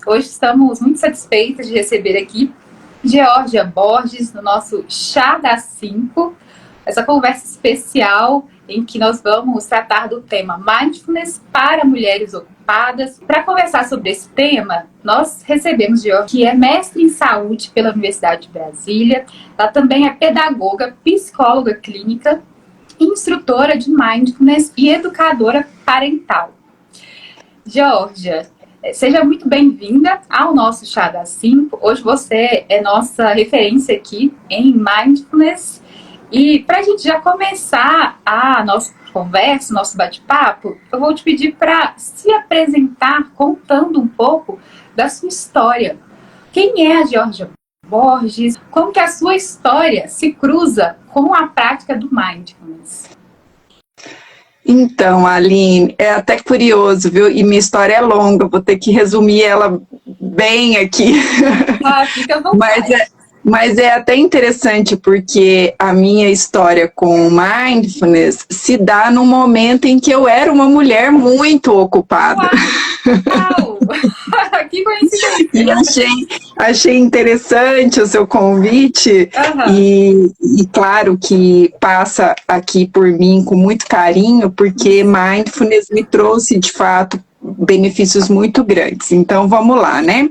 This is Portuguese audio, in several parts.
Hoje estamos muito satisfeitas de receber aqui Georgia Borges no nosso Chá das 5, essa conversa especial em que nós vamos tratar do tema Mindfulness para mulheres ocupadas. Para conversar sobre esse tema, nós recebemos Georgia, que é mestre em saúde pela Universidade de Brasília. Ela também é pedagoga, psicóloga clínica, instrutora de Mindfulness e educadora parental. Georgia, seja muito bem-vinda ao nosso Chá das 5. Hoje você é nossa referência aqui em Mindfulness. E para a gente já começar a nossa conversa, nosso bate-papo, eu vou te pedir para se apresentar contando um pouco da sua história. Quem é a Georgia Borges? Como que a sua história se cruza com a prática do Mindfulness? Então, Aline, é até curioso, viu? E minha história é longa, vou ter que resumir ela bem aqui. Fica à vontade. Mas é até interessante porque a minha história com Mindfulness se dá no momento em que eu era uma mulher muito ocupada. Uau! Que coincidência! E achei interessante o seu convite. E claro que passa aqui por mim com muito carinho, porque Mindfulness me trouxe, de fato, benefícios muito grandes. Então, vamos lá, né?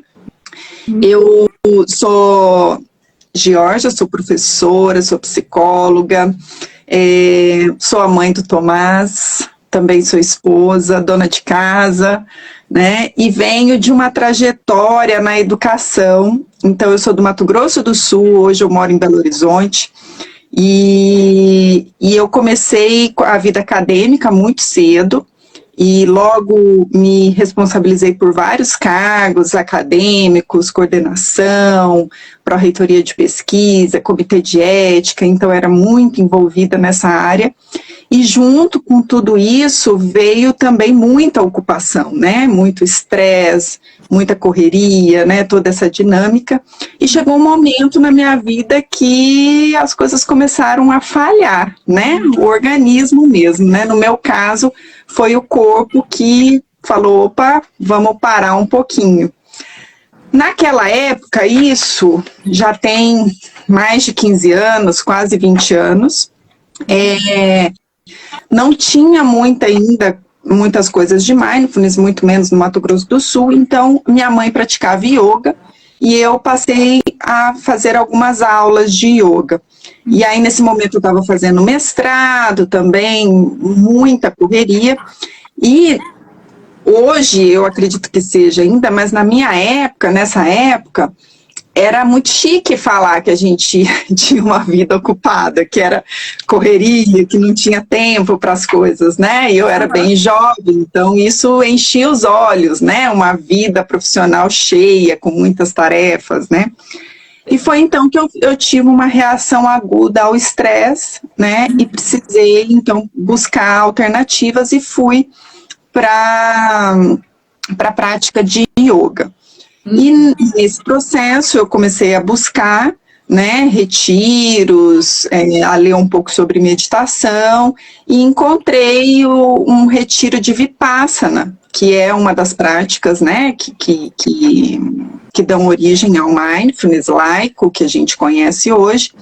Eu sou Georgia, sou professora, sou psicóloga, sou a mãe do Tomás, também sou esposa, dona de casa, né? E venho de uma trajetória na educação. Então, eu sou do Mato Grosso do Sul, hoje eu moro em Belo Horizonte, e eu comecei a vida acadêmica muito cedo, e logo me responsabilizei por vários cargos acadêmicos, coordenação, pró-reitoria de pesquisa, comitê de ética, então era muito envolvida nessa área. E junto com tudo isso veio também muita ocupação, né? Muito estresse, muita correria, né? Toda essa dinâmica. E chegou um momento na minha vida que as coisas começaram a falhar, né? O organismo mesmo, né? No meu caso, foi o corpo que falou, opa, vamos parar um pouquinho. Naquela época, isso já tem mais de 15 anos, quase 20 anos, não tinha muitas coisas de Mindfulness, muito menos no Mato Grosso do Sul, então minha mãe praticava yoga e eu passei a fazer algumas aulas de yoga. E aí, nesse momento, eu estava fazendo mestrado também, muita correria, e hoje, eu acredito que seja ainda, mas na minha época, nessa época, era muito chique falar que a gente tinha uma vida ocupada, que era correria, que não tinha tempo para as coisas, né? E eu era bem jovem, então isso enchia os olhos, né? Uma vida profissional cheia, com muitas tarefas, né? E foi então que eu tive uma reação aguda ao estresse, né? E precisei, então, buscar alternativas e fui para a prática de yoga. E nesse processo eu comecei a buscar, né, retiros, a ler um pouco sobre meditação, e encontrei um retiro de Vipassana, que é uma das práticas, né, que dão origem ao Mindfulness laico, que a gente conhece hoje.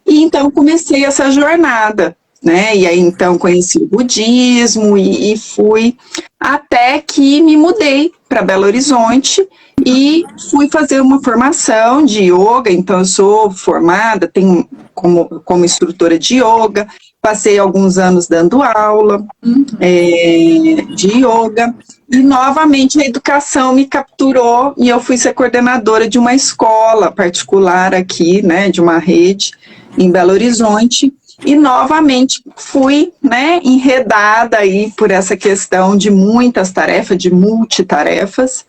E então comecei essa jornada, né, e aí então conheci o budismo e fui até que me mudei para Belo Horizonte e fui fazer uma formação de yoga. Então eu sou formada, tenho como instrutora de yoga, passei alguns anos dando aula de yoga, e novamente a educação me capturou e eu fui ser coordenadora de uma escola particular aqui, né, de uma rede em Belo Horizonte, e novamente fui, né, enredada aí por essa questão de muitas tarefas, de multitarefas.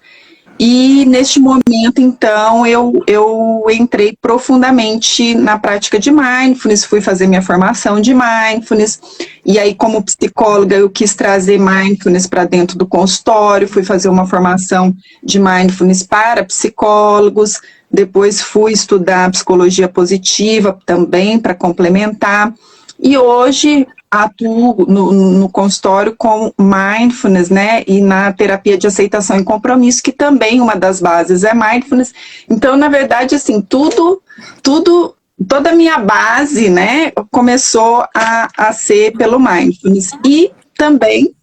E neste momento, então, eu entrei profundamente na prática de Mindfulness, fui fazer minha formação de Mindfulness, e aí como psicóloga eu quis trazer Mindfulness para dentro do consultório, fui fazer uma formação de Mindfulness para psicólogos, depois fui estudar psicologia positiva também para complementar, e hoje atuo no consultório com mindfulness, né, e na terapia de aceitação e compromisso, que também uma das bases é mindfulness. Então, na verdade, assim, toda a minha base, né, começou a ser pelo mindfulness. E também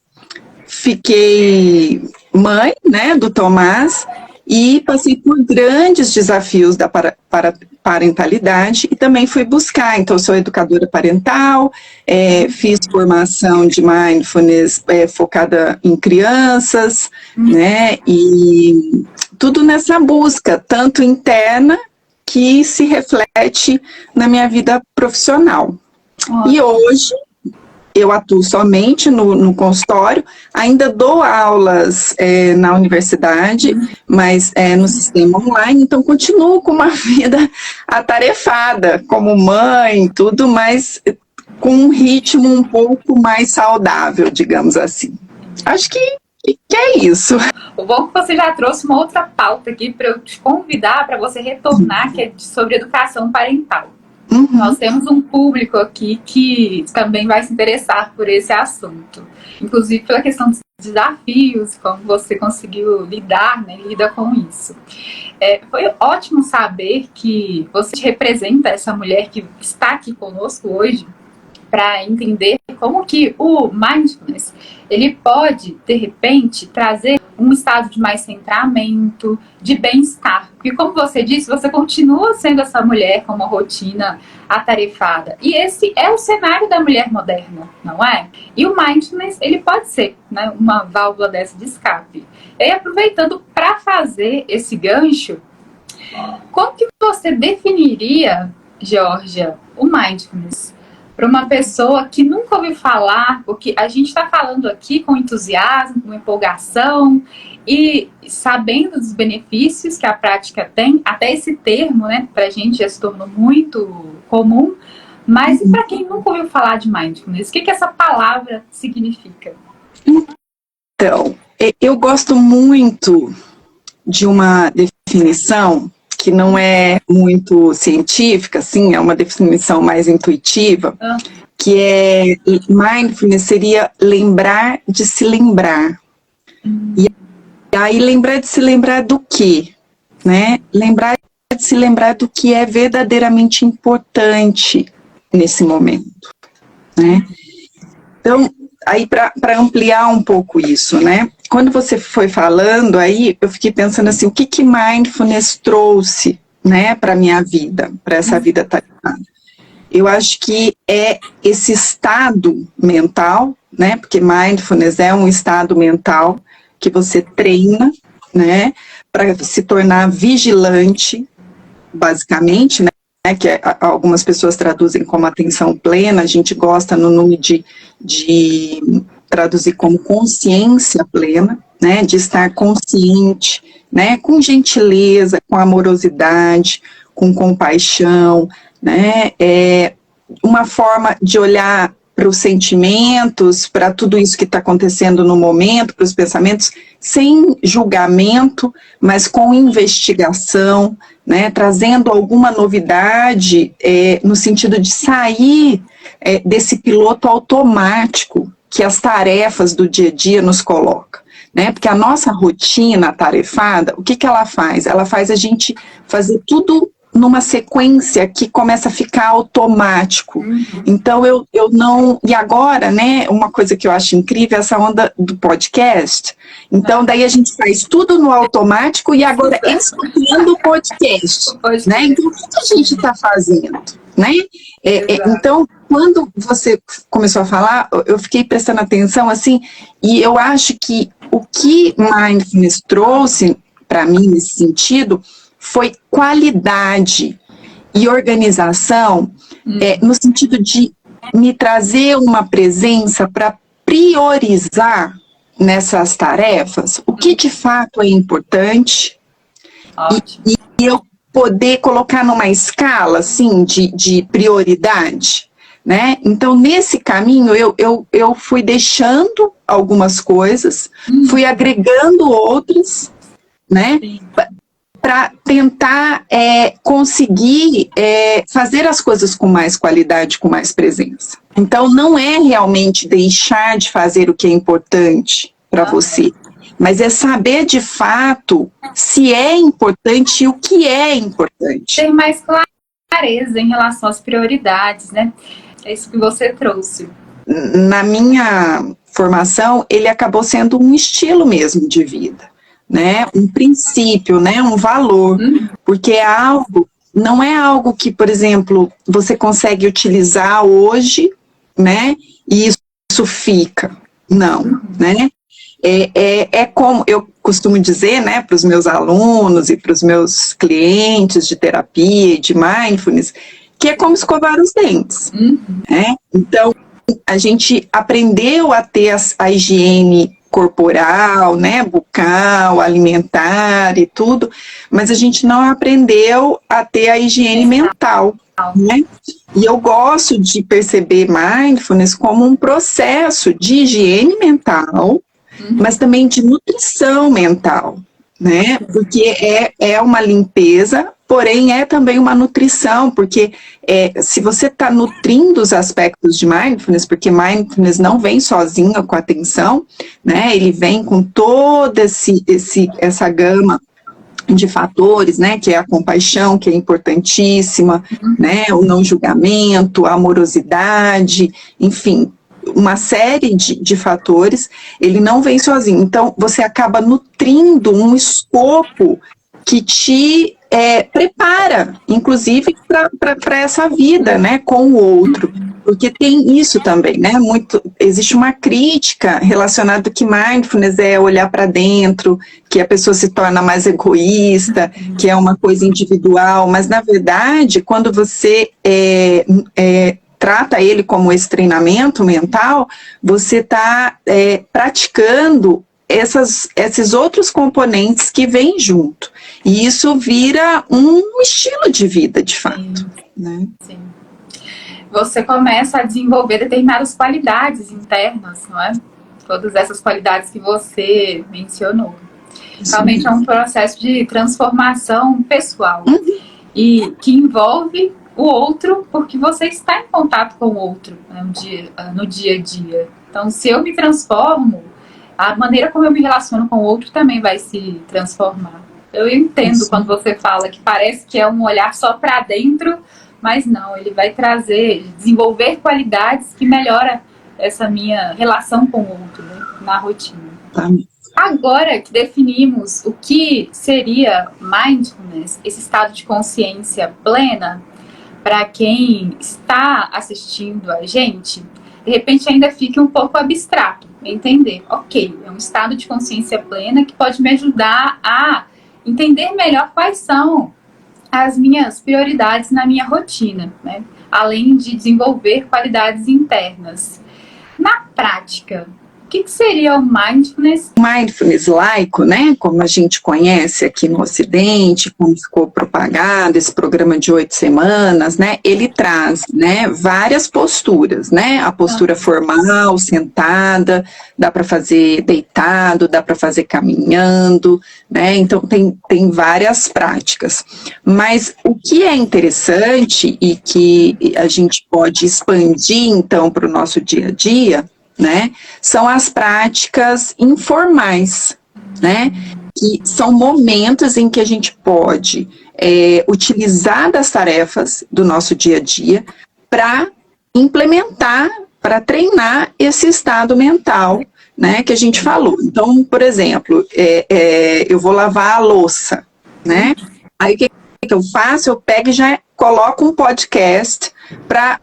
fiquei mãe, né, do Tomás, e passei por grandes desafios da parentalidade e também fui buscar. Então, sou educadora parental, fiz formação de mindfulness focada em crianças, né, e tudo nessa busca, tanto interna, que se reflete na minha vida profissional. E hoje eu atuo somente no consultório, ainda dou aulas na universidade, mas no sistema online, então continuo com uma vida atarefada, como mãe, tudo, mas com um ritmo um pouco mais saudável, digamos assim. Acho que é isso. O bom é que você já trouxe uma outra pauta aqui para eu te convidar para você retornar, que é sobre educação parental. Uhum. Nós temos um público aqui que também vai se interessar por esse assunto. Inclusive pela questão dos desafios, como você conseguiu lidar, né, lida com isso. Foi ótimo saber que você representa essa mulher que está aqui conosco hoje, para entender como que o mindfulness, ele pode, de repente, trazer um estado de mais centramento, de bem-estar. Porque, como você disse, você continua sendo essa mulher com uma rotina atarefada. E esse é o cenário da mulher moderna, não é? E o mindfulness, ele pode ser, né, uma válvula dessa de escape. E aproveitando para fazer esse gancho, como que você definiria, Georgia, o mindfulness? Para uma pessoa que nunca ouviu falar, porque a gente está falando aqui com entusiasmo, com empolgação e sabendo dos benefícios que a prática tem, até esse termo, né, para a gente já se tornou muito comum, mas e para quem nunca ouviu falar de mindfulness, o que essa palavra significa? Então, eu gosto muito de uma definição que não é muito científica, assim, é uma definição mais intuitiva, que é mindfulness seria lembrar de se lembrar. E aí lembrar de se lembrar do quê? Né? Lembrar de se lembrar do que é verdadeiramente importante nesse momento. Né? Então, aí para ampliar um pouco isso, né? Quando você foi falando, aí eu fiquei pensando assim, o que mindfulness trouxe, né, para minha vida, para essa vida atarefada? Eu acho que é esse estado mental, né, porque mindfulness é um estado mental que você treina, né, para se tornar vigilante, basicamente, né, que algumas pessoas traduzem como atenção plena, a gente gosta no nome de traduzir como consciência plena, né, de estar consciente, né, com gentileza, com amorosidade, com compaixão, né, uma forma de olhar para os sentimentos, para tudo isso que está acontecendo no momento, para os pensamentos, sem julgamento, mas com investigação, né, trazendo alguma novidade no sentido de sair desse piloto automático que as tarefas do dia a dia nos colocam, né? Porque a nossa rotina atarefada, o que ela faz? Ela faz a gente fazer tudo numa sequência que começa a ficar automático. Então, eu não... E agora, né, uma coisa que eu acho incrível é essa onda do podcast. Então, daí a gente faz tudo no automático e agora escutando o podcast. Né? Então, o que a gente está fazendo? Né? Então, quando você começou a falar, eu fiquei prestando atenção, assim, e eu acho que o que mindfulness trouxe para mim nesse sentido foi qualidade e organização, no sentido de me trazer uma presença para priorizar nessas tarefas o que de fato é importante e eu poder colocar numa escala, assim, de prioridade, né? Então, nesse caminho, eu fui deixando algumas coisas, fui agregando outras, né? para tentar conseguir fazer as coisas com mais qualidade, com mais presença. Então, não é realmente deixar de fazer o que é importante para você, mas é saber de fato se é importante e o que é importante. Ter mais clareza em relação às prioridades, né? É isso que você trouxe. Na minha formação, ele acabou sendo um estilo mesmo de vida, né? Um princípio, né? Um valor, porque é algo, não é algo que, por exemplo, você consegue utilizar hoje, né? E isso fica. Não, né? É como eu costumo dizer, né, para os meus alunos e para os meus clientes de terapia e de mindfulness, que é como escovar os dentes, né? Então, a gente aprendeu a ter a higiene corporal, né, bucal, alimentar e tudo, mas a gente não aprendeu a ter a higiene mental, né? E eu gosto de perceber mindfulness como um processo de higiene mental, mas também de nutrição mental, né? Porque é uma limpeza, porém é também uma nutrição, porque se você está nutrindo os aspectos de mindfulness, porque mindfulness não vem sozinho com a atenção, né? Ele vem com toda essa gama de fatores, né? Que é a compaixão, que é importantíssima, né? O não julgamento, a amorosidade, enfim, uma série de fatores, ele não vem sozinho. Então, você acaba nutrindo um escopo que te prepara, inclusive, para essa vida, né, com o outro. Porque tem isso também, né? Existe uma crítica relacionada que mindfulness é olhar para dentro, que a pessoa se torna mais egoísta, que é uma coisa individual, mas, na verdade, quando você trata ele como esse treinamento mental, você está praticando esses outros componentes que vêm junto. E isso vira um estilo de vida, de fato. Sim. Né? Sim. Você começa a desenvolver determinadas qualidades internas, não é? Todas essas qualidades que você mencionou. Sim. Realmente é um processo de transformação pessoal. E que envolve o outro, porque você está em contato com o outro, né, no dia a dia. Então, se eu me transformo, a maneira como eu me relaciono com o outro também vai se transformar. Eu entendo quando você fala que parece que é um olhar só para dentro, mas não, ele vai desenvolver qualidades que melhoram essa minha relação com o outro, né, na rotina. Agora que definimos o que seria mindfulness, esse estado de consciência plena, para quem está assistindo a gente, de repente ainda fica um pouco abstrato entender. Ok, é um estado de consciência plena que pode me ajudar a entender melhor quais são as minhas prioridades na minha rotina, né? Além de desenvolver qualidades internas. Na prática, o que seria o mindfulness? Mindfulness laico, né, como a gente conhece aqui no Ocidente, como ficou propagado, esse programa de 8 semanas, né, ele traz, né, várias posturas, né, a postura formal, sentada, dá para fazer deitado, dá para fazer caminhando, né, então tem várias práticas. Mas o que é interessante e que a gente pode expandir, então, para o nosso dia a dia, né, são as práticas informais, né, que são momentos em que a gente pode utilizar das tarefas do nosso dia a dia para implementar, para treinar esse estado mental, né, que a gente falou. Então, por exemplo, eu vou lavar a louça, né, aí o que eu faço? Eu pego e já coloco um podcast para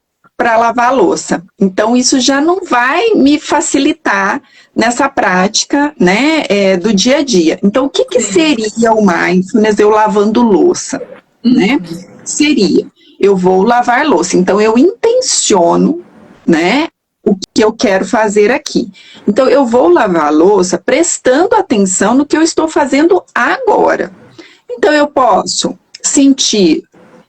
lavar a louça. Então, isso já não vai me facilitar nessa prática, né, do dia a dia. Então, o que seria o mindfulness eu lavando louça? Né? Seria, eu vou lavar louça. Então, eu intenciono, né, o que eu quero fazer aqui. Então, eu vou lavar a louça prestando atenção no que eu estou fazendo agora. Então, eu posso sentir,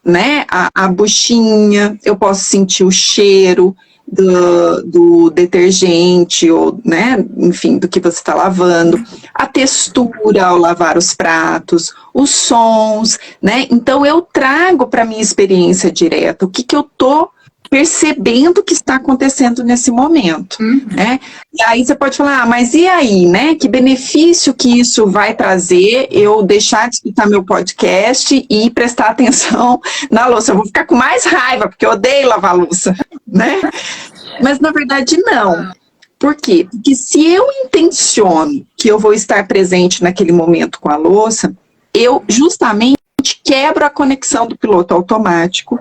né, a buchinha, eu posso sentir o cheiro, do detergente, ou, né, enfim, do que você está lavando, a textura ao lavar os pratos, os sons, né? Então eu trago para minha experiência direta o que eu estou percebendo que está acontecendo nesse momento, né? E aí você pode falar, mas e aí, né? Que benefício que isso vai trazer eu deixar de escutar meu podcast e prestar atenção na louça? Eu vou ficar com mais raiva, porque eu odeio lavar louça, né? Mas na verdade não. Por quê? Porque se eu intenciono que eu vou estar presente naquele momento com a louça, eu justamente quebro a conexão do piloto automático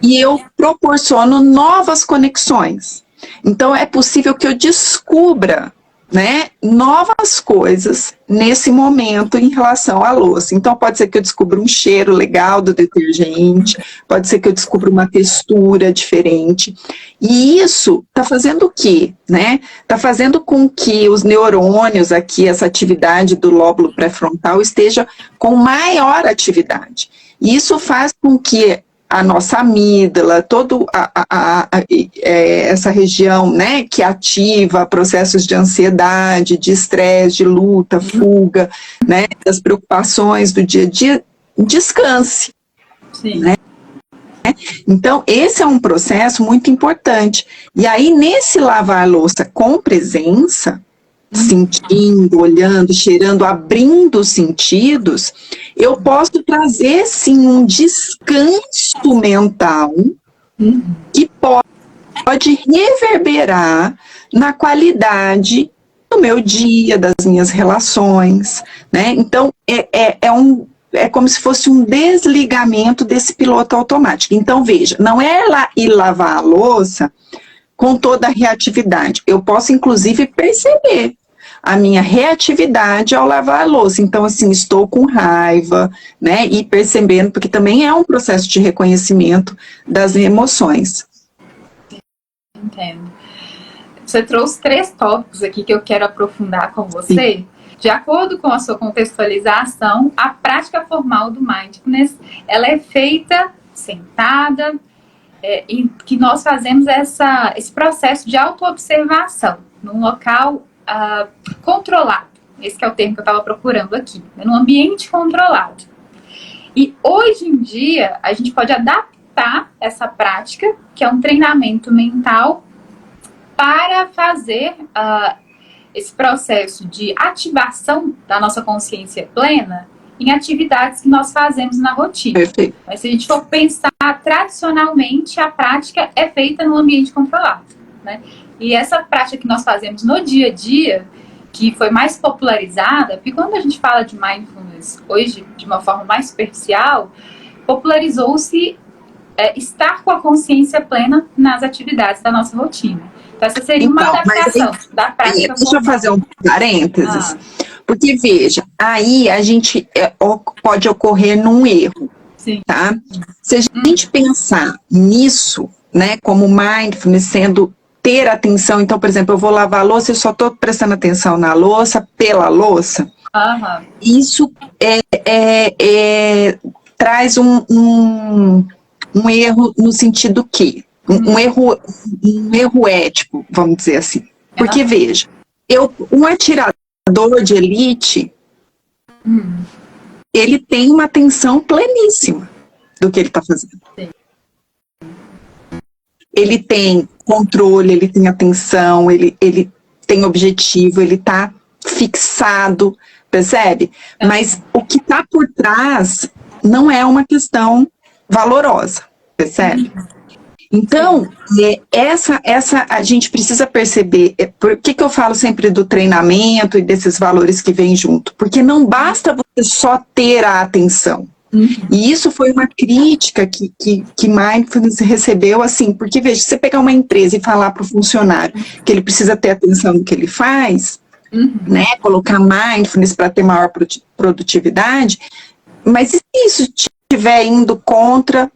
e eu proporciono novas conexões. Então, é possível que eu descubra, né, novas coisas nesse momento em relação à louça. Então, pode ser que eu descubra um cheiro legal do detergente, pode ser que eu descubra uma textura diferente. E isso está fazendo o quê? Né? Está fazendo com que os neurônios aqui, essa atividade do lóbulo pré-frontal, esteja com maior atividade. E isso faz com que a nossa amígdala, toda essa região, né, que ativa processos de ansiedade, de estresse, de luta, fuga, né, das preocupações do dia a dia, descanse. Sim. Né? Então, esse é um processo muito importante. E aí, nesse lavar a louça com presença, sentindo, olhando, cheirando, abrindo os sentidos, eu posso trazer, sim, um descanso mental que pode reverberar na qualidade do meu dia, das minhas relações, né? Então, é como se fosse um desligamento desse piloto automático. Então, veja, não é lá ir lavar a louça com toda a reatividade. Eu posso, inclusive, perceber a minha reatividade ao lavar a louça. Então, assim, estou com raiva, né? E percebendo, porque também é um processo de reconhecimento das emoções. Entendo. Você trouxe 3 tópicos aqui que eu quero aprofundar com você. Sim. De acordo com a sua contextualização, a prática formal do Mindfulness, ela é feita sentada, em que nós fazemos esse processo de autoobservação num local controlado. Esse é o termo que eu estava procurando aqui, num ambiente controlado. E hoje em dia, a gente pode adaptar essa prática, que é um treinamento mental, para fazer esse processo de ativação da nossa consciência plena em atividades que nós fazemos na rotina. Perfeito. Mas se a gente for pensar, tradicionalmente, a prática é feita no ambiente controlado, né? E essa prática que nós fazemos no dia a dia, que foi mais popularizada, porque quando a gente fala de mindfulness hoje, de uma forma mais superficial, popularizou-se estar com a consciência plena nas atividades da nossa rotina. Então, essa seria uma adaptação da prática. Deixa eu fazer um parênteses, porque veja, aí a gente pode ocorrer num erro. Sim. Tá? Se a gente pensar nisso, né, como mindfulness sendo ter atenção, então, por exemplo, eu vou lavar a louça e só estou prestando atenção na louça, pela louça, isso traz um erro no sentido que um erro ético, vamos dizer assim. Porque, veja, um atirador de elite, ele tem uma atenção pleníssima do que ele está fazendo. Sim. Ele tem controle, ele tem atenção, ele tem objetivo, ele está fixado, percebe? Mas o que está por trás não é uma questão valorosa, percebe? Então, essa a gente precisa perceber. Por que eu falo sempre do treinamento e desses valores que vêm junto? Porque não basta você só ter a atenção. E isso foi uma crítica que Mindfulness recebeu, assim, porque, veja, você pegar uma empresa e falar para o funcionário que ele precisa ter atenção no que ele faz, né, colocar Mindfulness para ter maior produtividade, mas e se isso estiver indo contra,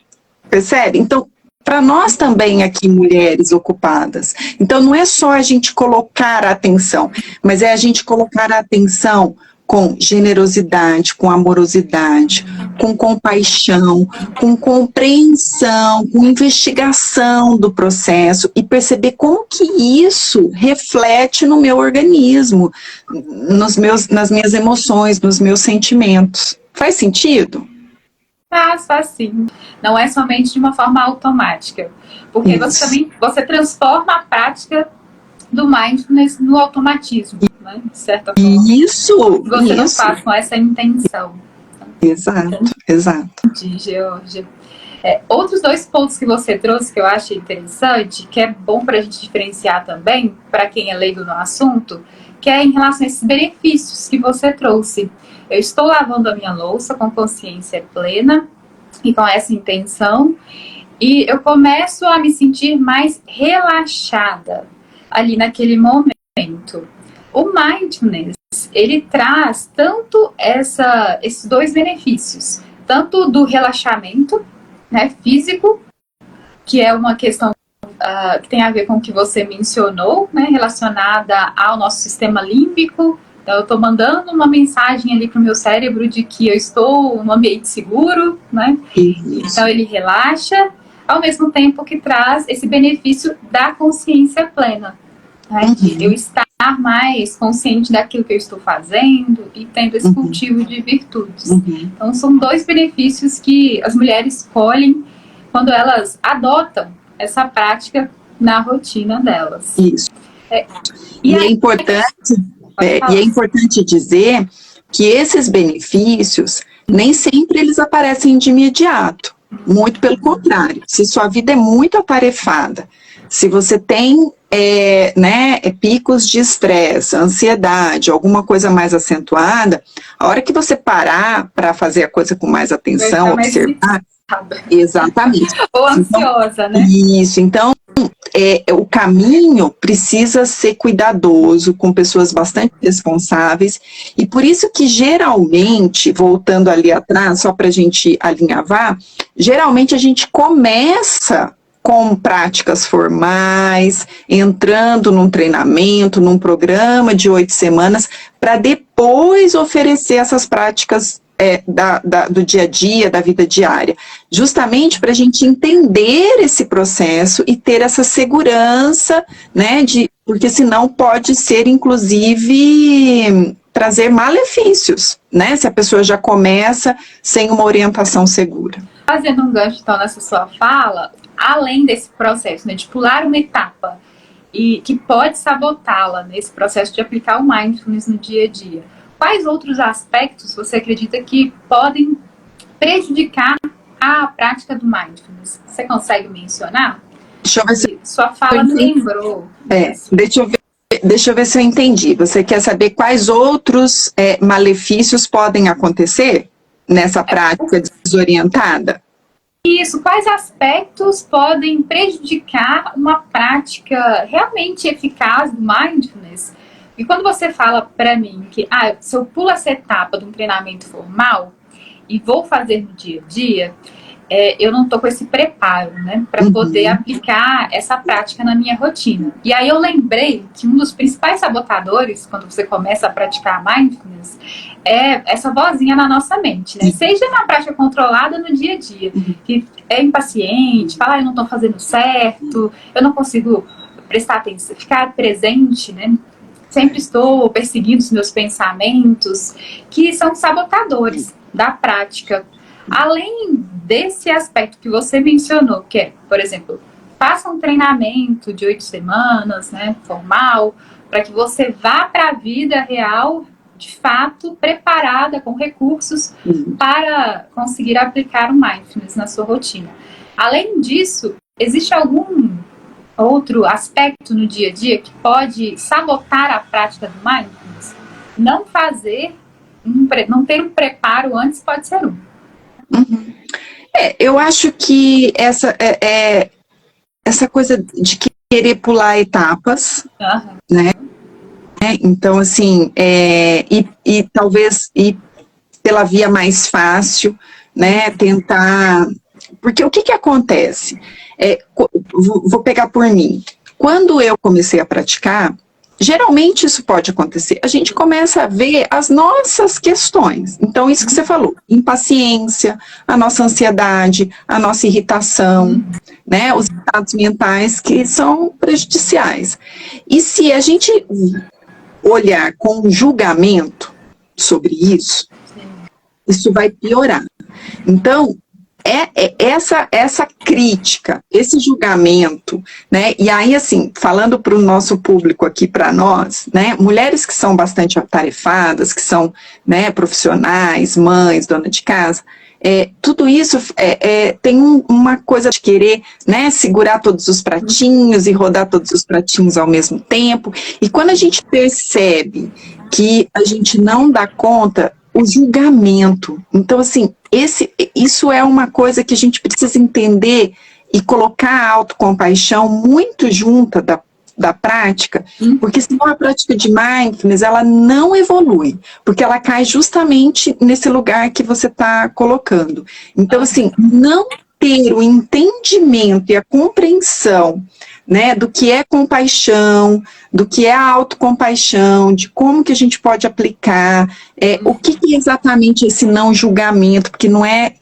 percebe? Então, para nós também aqui, mulheres ocupadas, então não é só a gente colocar a atenção, mas é a gente colocar a atenção com generosidade, com amorosidade, com compaixão, com compreensão, com investigação do processo e perceber como que isso reflete no meu organismo, nas minhas emoções, nos meus sentimentos. Faz sentido? Faz sim. Não é somente de uma forma automática, porque você transforma a prática do mindfulness no automatismo, né? De certa forma. Isso! Você não faz com essa intenção. Exato. De Geórgia. Outros 2 pontos que você trouxe que eu achei interessante, que é bom para a gente diferenciar também, para quem é leigo no assunto, que é em relação a esses benefícios que você trouxe. Eu estou lavando a minha louça com consciência plena e com essa intenção, e eu começo a me sentir mais relaxada ali naquele momento. O mindfulness, ele traz tanto esses 2 benefícios, tanto do relaxamento, né, físico, que é uma questão que tem a ver com o que você mencionou, né, relacionada ao nosso sistema límbico. Então, eu estou mandando uma mensagem ali para o meu cérebro de que eu estou num ambiente seguro, né? Então, ele relaxa, ao mesmo tempo que traz esse benefício da consciência plena, né? De eu estar mais consciente daquilo que eu estou fazendo e tendo esse cultivo de virtudes. Então, são 2 benefícios que as mulheres colhem quando elas adotam essa prática na rotina delas. Isso. E é importante dizer que esses benefícios nem sempre eles aparecem de imediato. Muito pelo contrário. Se sua vida é muito atarefada, se você tem picos de estresse, ansiedade, alguma coisa mais acentuada, a hora que você parar para fazer a coisa com mais atenção, observar... Exatamente. Ou ansiosa, né? Isso, então o caminho precisa ser cuidadoso, com pessoas bastante responsáveis, e por isso que geralmente, voltando ali atrás, só para a gente alinhavar, geralmente a gente começa com práticas formais, entrando num treinamento, num programa de 8 semanas, para depois oferecer essas práticas do dia a dia, da vida diária, justamente para a gente entender esse processo e ter essa segurança, né, porque senão pode ser, inclusive, trazer malefícios, né, se a pessoa já começa sem uma orientação segura. Fazendo um gancho, então, nessa sua fala, além desse processo, né, de pular uma etapa e que pode sabotá-la nesse processo de aplicar o mindfulness no dia a dia, quais outros aspectos você acredita que podem prejudicar a prática do mindfulness? Você consegue mencionar? Deixa eu ver se sua fala me lembrou. Deixa eu ver se eu entendi. Você quer saber quais outros malefícios podem acontecer nessa prática desorientada? Isso, quais aspectos podem prejudicar uma prática realmente eficaz do mindfulness? E quando você fala para mim que se eu pulo essa etapa de um treinamento formal e vou fazer no dia a dia, eu não estou com esse preparo, né, para poder aplicar essa prática na minha rotina. E aí eu lembrei que um dos principais sabotadores, quando você começa a praticar mindfulness, é essa vozinha na nossa mente, né? Seja na prática controlada no dia a dia, que é impaciente, fala, eu não estou fazendo certo, eu não consigo prestar atenção, ficar presente, né? Sempre estou perseguindo os meus pensamentos, que são sabotadores da prática. Além desse aspecto que você mencionou, que é, por exemplo, faça um treinamento de 8 semanas, né, formal, para que você vá para a vida real, de fato, preparada, com recursos para conseguir aplicar o mindfulness na sua rotina. Além disso, existe algum outro aspecto no dia a dia que pode sabotar a prática do mindfulness? Não ter um preparo antes pode ser um. Eu acho que essa coisa de querer pular etapas, né? Então, assim, e talvez ir pela via mais fácil, né? Tentar... Porque o que acontece? Vou pegar por mim. Quando eu comecei a praticar, geralmente isso pode acontecer. A gente começa a ver as nossas questões. Então, isso que você falou, impaciência, a nossa ansiedade, a nossa irritação, né? Os estados mentais que são prejudiciais. E se a gente olhar com julgamento sobre isso, isso vai piorar. Então, essa crítica, esse julgamento, né? E aí, assim, falando para o nosso público aqui, para nós, né? Mulheres que são bastante atarefadas, que são, né, profissionais, mães, dona de casa, tudo isso tem uma coisa de querer, né, segurar todos os pratinhos e rodar todos os pratinhos ao mesmo tempo. E quando a gente percebe que a gente não dá conta, o julgamento. Então, assim, isso é uma coisa que a gente precisa entender e colocar a autocompaixão muito junta da prática, porque senão a prática de mindfulness, ela não evolui, porque ela cai justamente nesse lugar que você está colocando. Então, assim, não ter o entendimento e a compreensão, né, do que é compaixão, do que é a autocompaixão, de como que a gente pode aplicar, o que é exatamente esse não julgamento, porque não é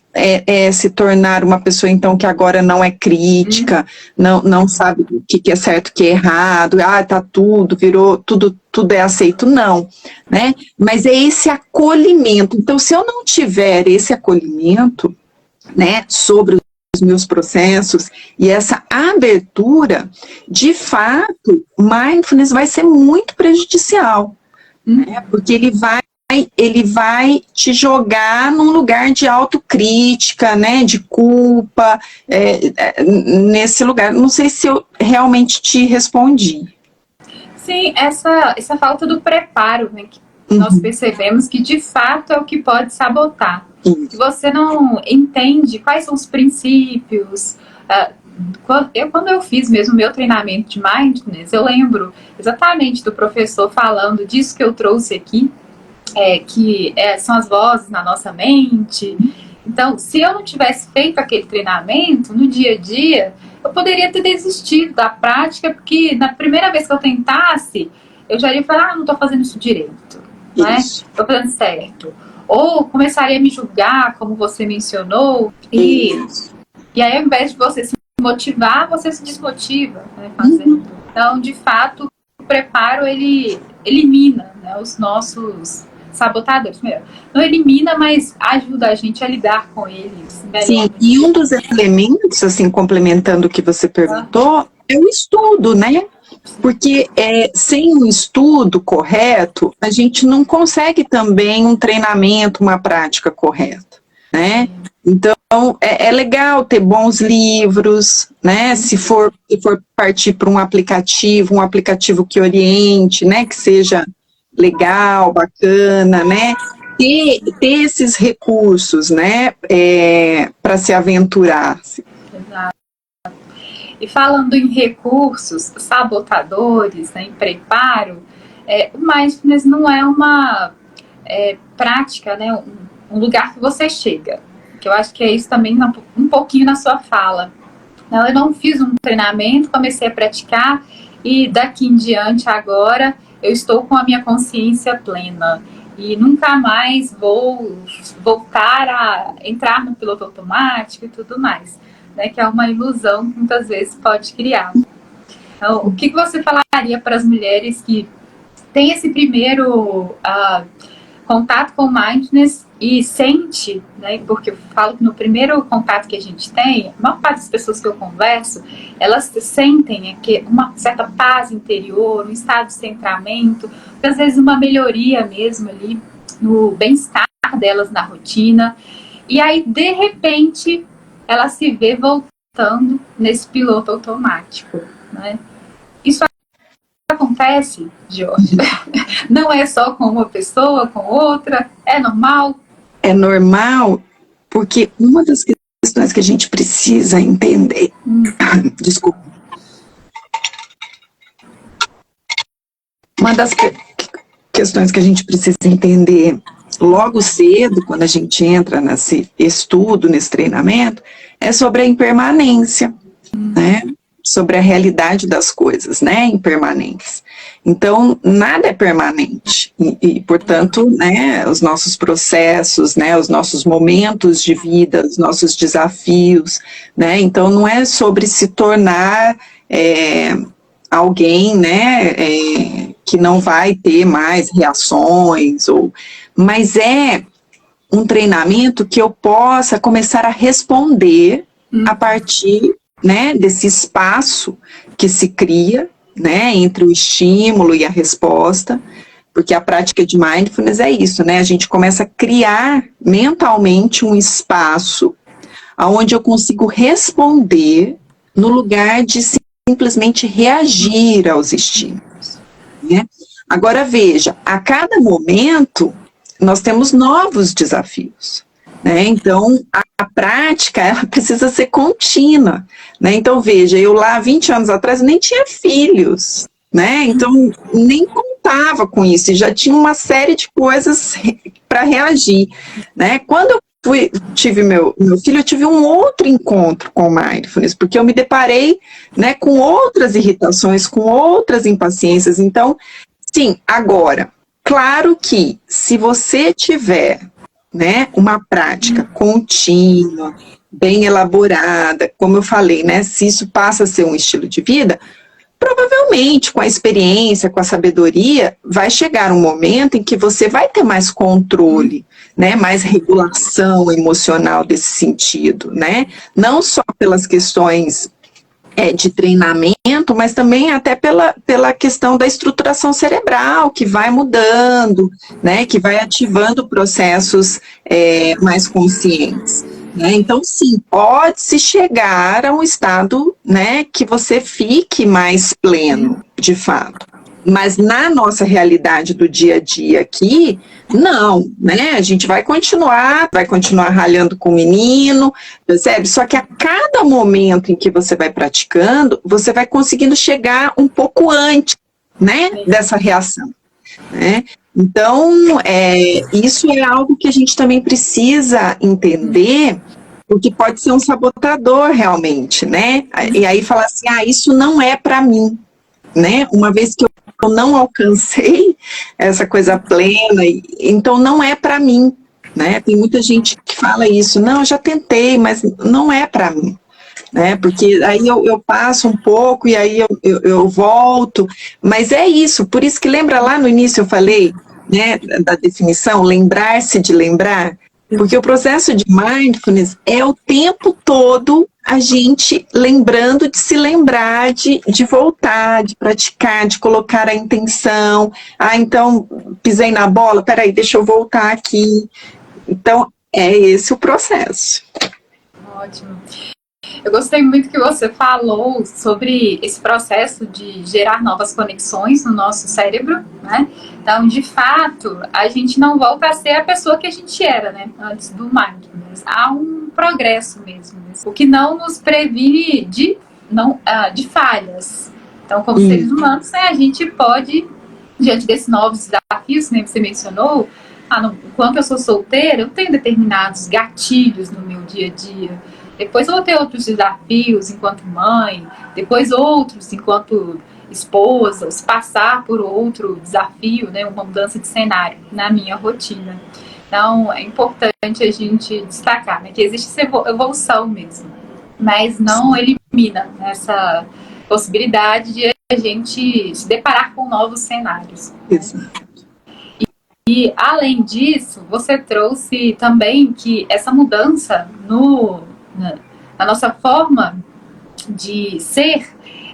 se tornar uma pessoa, então, que agora não é crítica, não sabe o que é certo, o que é errado, tá tudo, virou, tudo é aceito, não, né, mas é esse acolhimento. Então, se eu não tiver esse acolhimento, né, sobre os meus processos e essa abertura, de fato, mindfulness vai ser muito prejudicial, né? Porque ele vai te jogar num lugar de autocrítica, né, de culpa, nesse lugar. Não sei se eu realmente te respondi. Sim, essa falta do preparo, né, que nós percebemos que de fato é o que pode sabotar. Se você não entende quais são os princípios, quando eu fiz mesmo o meu treinamento de mindfulness, eu lembro exatamente do professor falando disso que eu trouxe aqui, que são as vozes na nossa mente. Então, se eu não tivesse feito aquele treinamento no dia a dia, eu poderia ter desistido da prática, porque na primeira vez que eu tentasse, eu já ia falar, não estou fazendo isso direito, né? Estou fazendo certo. Ou começaria a me julgar, como você mencionou, e aí ao invés de você se motivar, você se desmotiva, né, fazendo. Então, de fato, o preparo, ele elimina, né, os nossos sabotadores. Não elimina, mas ajuda a gente a lidar com eles. Sim, e um dos elementos, assim, complementando o que você perguntou, é o estudo, né? Porque sem um estudo correto, a gente não consegue também um treinamento, uma prática correta, né? Então, é legal ter bons livros, né? Se for partir para um aplicativo que oriente, né? Que seja legal, bacana, né? Ter esses recursos, né? Para se aventurar. Exato. E falando em recursos sabotadores, né, em preparo, o mindfulness não é uma prática, né, um lugar que você chega. Que eu acho que é isso também um pouquinho na sua fala. Eu não fiz um treinamento, comecei a praticar e daqui em diante agora eu estou com a minha consciência plena. E nunca mais vou voltar a entrar no piloto automático e tudo mais. Né, que é uma ilusão que muitas vezes pode criar. Então, o que você falaria para as mulheres que têm esse primeiro contato com mindfulness e sente, né, porque eu falo que no primeiro contato que a gente tem, a maior parte das pessoas que eu converso, elas sentem uma certa paz interior, um estado de centramento, às vezes uma melhoria mesmo ali no bem-estar delas na rotina, e aí de repente ela se vê voltando nesse piloto automático, né? Isso acontece, Jorge? Não é só com uma pessoa, com outra? É normal? É normal, porque uma das questões que a gente precisa entender... Desculpa. Uma das questões que a gente precisa entender logo cedo, quando a gente entra nesse estudo, nesse treinamento, é sobre a impermanência, né? sobre a realidade das coisas, né, impermanentes. Então, nada é permanente portanto, né, os nossos processos, né, os nossos momentos de vida, os nossos desafios, né, então não é sobre se tornar alguém, né, que não vai ter mais reações, mas é um treinamento que eu possa começar a responder a partir, né, desse espaço que se cria, né, entre o estímulo e a resposta, porque a prática de mindfulness é isso, né, a gente começa a criar mentalmente um espaço onde eu consigo responder no lugar de simplesmente reagir aos estímulos, né. Agora veja, a cada momento nós temos novos desafios, né? Então, a prática, ela precisa ser contínua, né? Então, veja, eu lá 20 anos atrás nem tinha filhos, né? Então, nem contava com isso, e já tinha uma série de coisas para reagir, né? Quando eu tive meu filho, eu tive um outro encontro com o mindfulness, porque eu me deparei, né, com outras irritações, com outras impaciências. Então, sim, agora, claro que se você tiver, né, uma prática contínua, bem elaborada, como eu falei, né, se isso passa a ser um estilo de vida, provavelmente com a experiência, com a sabedoria, vai chegar um momento em que você vai ter mais controle, né, mais regulação emocional desse sentido, né, não só pelas questões de treinamento, mas também até pela questão da estruturação cerebral, que vai mudando, né, que vai ativando processos mais conscientes. Né? Então, sim, pode-se chegar a um estado, né, que você fique mais pleno, de fato. Mas na nossa realidade do dia a dia aqui, não, né? A gente vai continuar ralhando com o menino, percebe? Só que a cada momento em que você vai praticando, você vai conseguindo chegar um pouco antes, né, dessa reação, né? Então, isso é algo que a gente também precisa entender, porque pode ser um sabotador realmente, né? E aí falar assim, isso não é para mim, né? Uma vez que eu não alcancei essa coisa plena, então não é para mim, né? Tem muita gente que fala isso, não, eu já tentei, mas não é para mim, né? Porque aí eu passo um pouco e aí eu volto, mas é isso, por isso que lembra lá no início eu falei, né, da definição, lembrar-se de lembrar, porque o processo de mindfulness é o tempo todo a gente lembrando de se lembrar, de voltar, de praticar, de colocar a intenção. Então, pisei na bola, peraí, deixa eu voltar aqui. Então, é esse o processo. Ótimo. Eu gostei muito que você falou sobre esse processo de gerar novas conexões no nosso cérebro, né? Então, de fato, a gente não volta a ser a pessoa que a gente era, né? Antes do mindfulness. Há um progresso mesmo, né? O que não nos previne de falhas. Então, como seres humanos, né, a gente pode, diante desses novos desafios, que você mencionou, enquanto eu sou solteira, eu tenho determinados gatilhos no meu dia a dia. Depois eu vou ter outros desafios enquanto mãe, depois outros enquanto esposa, se passar por outro desafio, né, uma mudança de cenário na minha rotina. Então, é importante a gente destacar, né, que existe essa evolução mesmo, mas não elimina essa possibilidade de a gente se deparar com novos cenários. Né? E, além disso, você trouxe também que essa mudança na nossa forma de ser,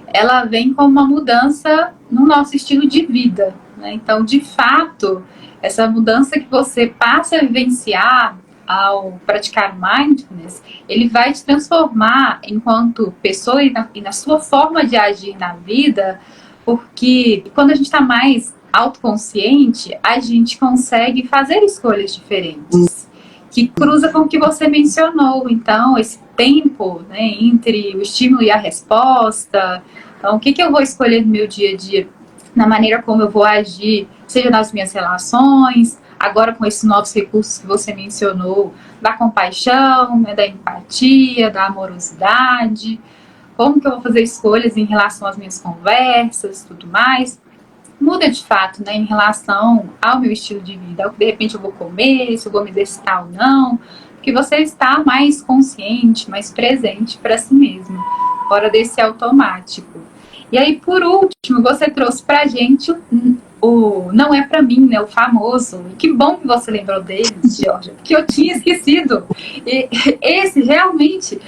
ela vem com uma mudança no nosso estilo de vida, né? Então, de fato, essa mudança que você passa a vivenciar ao praticar mindfulness, ele vai te transformar enquanto pessoa e na sua forma de agir na vida, porque quando a gente está mais autoconsciente, a gente consegue fazer escolhas diferentes, que cruza com o que você mencionou. Então, esse tempo, né, entre o estímulo e a resposta. Então, o que eu vou escolher no meu dia a dia, na maneira como eu vou agir, seja nas minhas relações, agora com esses novos recursos que você mencionou, da compaixão, né, da empatia, da amorosidade. como que eu vou fazer escolhas em relação às minhas conversas, tudo mais, muda de fato, né, em relação ao meu estilo de vida, ao que de repente eu vou comer, se eu vou me exercitar ou não, porque você está mais consciente, mais presente para si mesmo, fora desse automático. E aí, por último, você trouxe pra gente o Não É Pra Mim, né, o famoso. E que bom que você lembrou dele, Georgia, porque eu tinha esquecido. E esse realmente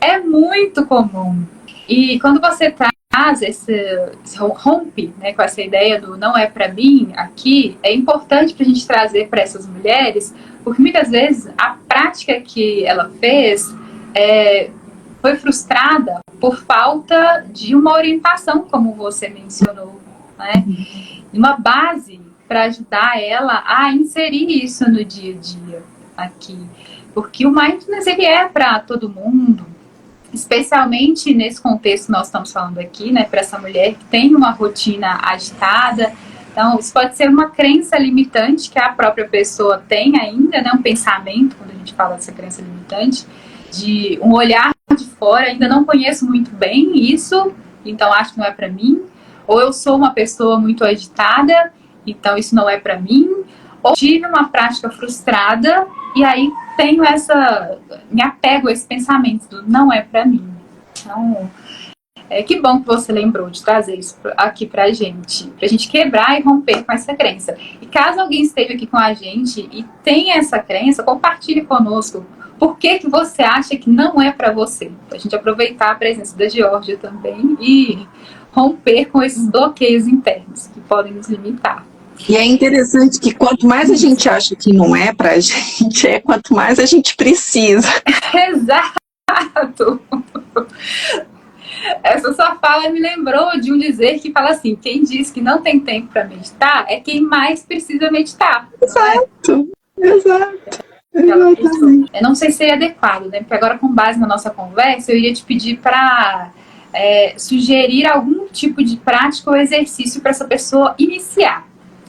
é muito comum. E quando você traz rompe, né, com essa ideia do não é pra mim aqui, é importante pra gente trazer para essas mulheres, porque muitas vezes a prática que ela fez foi frustrada por falta de uma orientação, como você mencionou, né? Uma base para ajudar ela a inserir isso no dia a dia aqui. Porque o mindfulness, ele é para todo mundo, especialmente nesse contexto que nós estamos falando aqui, né, para essa mulher que tem uma rotina agitada. Então, isso pode ser uma crença limitante que a própria pessoa tem ainda, né, um pensamento, quando a gente fala dessa crença limitante, de um olhar de fora, ainda não conheço muito bem isso, então acho que não é para mim. Ou eu sou uma pessoa muito agitada, então isso não é para mim. Ou tive uma prática frustrada e aí tenho me apego a esse pensamento do não é para mim. Então, que bom que você lembrou de trazer isso aqui pra gente quebrar e romper com essa crença. E caso alguém esteja aqui com a gente e tenha essa crença, compartilhe conosco. Por que você acha que não é para você? Pra gente aproveitar a presença da Georgia também e romper com esses bloqueios internos que podem nos limitar. E é interessante que quanto mais a gente acha que não é pra gente, quanto mais a gente precisa. Exato! Essa sua fala me lembrou de um dizer que fala assim: quem diz que não tem tempo para meditar é quem mais precisa meditar. Exato, exato. Eu não sei se é adequado, né? Porque agora, com base na nossa conversa, eu iria te pedir para sugerir algum tipo de prática ou exercício para essa pessoa iniciar.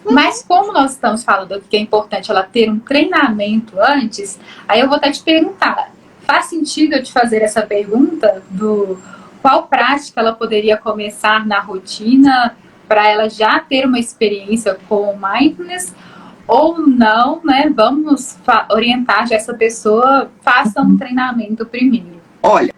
Mas como nós estamos falando que é importante ela ter um treinamento antes, aí eu vou até te perguntar, faz sentido eu te fazer essa pergunta do qual prática ela poderia começar na rotina para ela já ter uma experiência com o mindfulness, ou não, né? Vamos orientar já essa pessoa, faça um treinamento primeiro. Olha,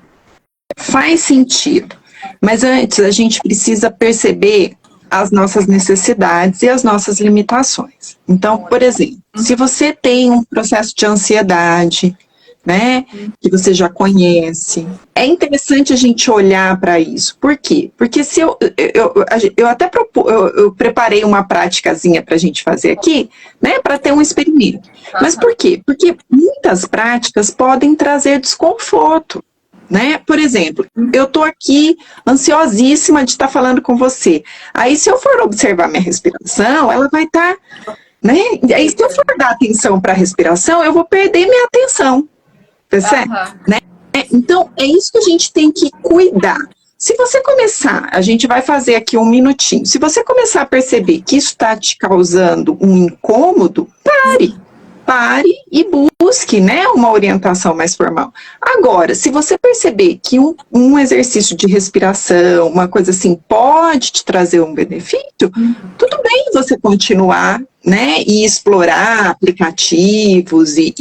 faz sentido, mas antes a gente precisa perceber as nossas necessidades e as nossas limitações. Então, por exemplo, se você tem um processo de ansiedade, né, que você já conhece, é interessante a gente olhar para isso. Por quê? Porque se eu até eu preparei uma praticazinha para a gente fazer aqui, né, para ter um experimento. Mas por quê? Porque muitas práticas podem trazer desconforto. Né? Por exemplo, eu estou aqui ansiosíssima de estar falando com você. Aí, se eu for observar minha respiração, ela vai estar, né? Aí, se eu for dar atenção para a respiração, eu vou perder minha atenção. Percebe? Né? Então, é isso que a gente tem que cuidar. Se você começar, a gente vai fazer aqui um minutinho. Se você começar a perceber que isso está te causando um incômodo, pare e busque, né, uma orientação mais formal. Agora, se você perceber que um exercício de respiração, uma coisa assim, pode te trazer um benefício, tudo bem você continuar, né, e explorar aplicativos e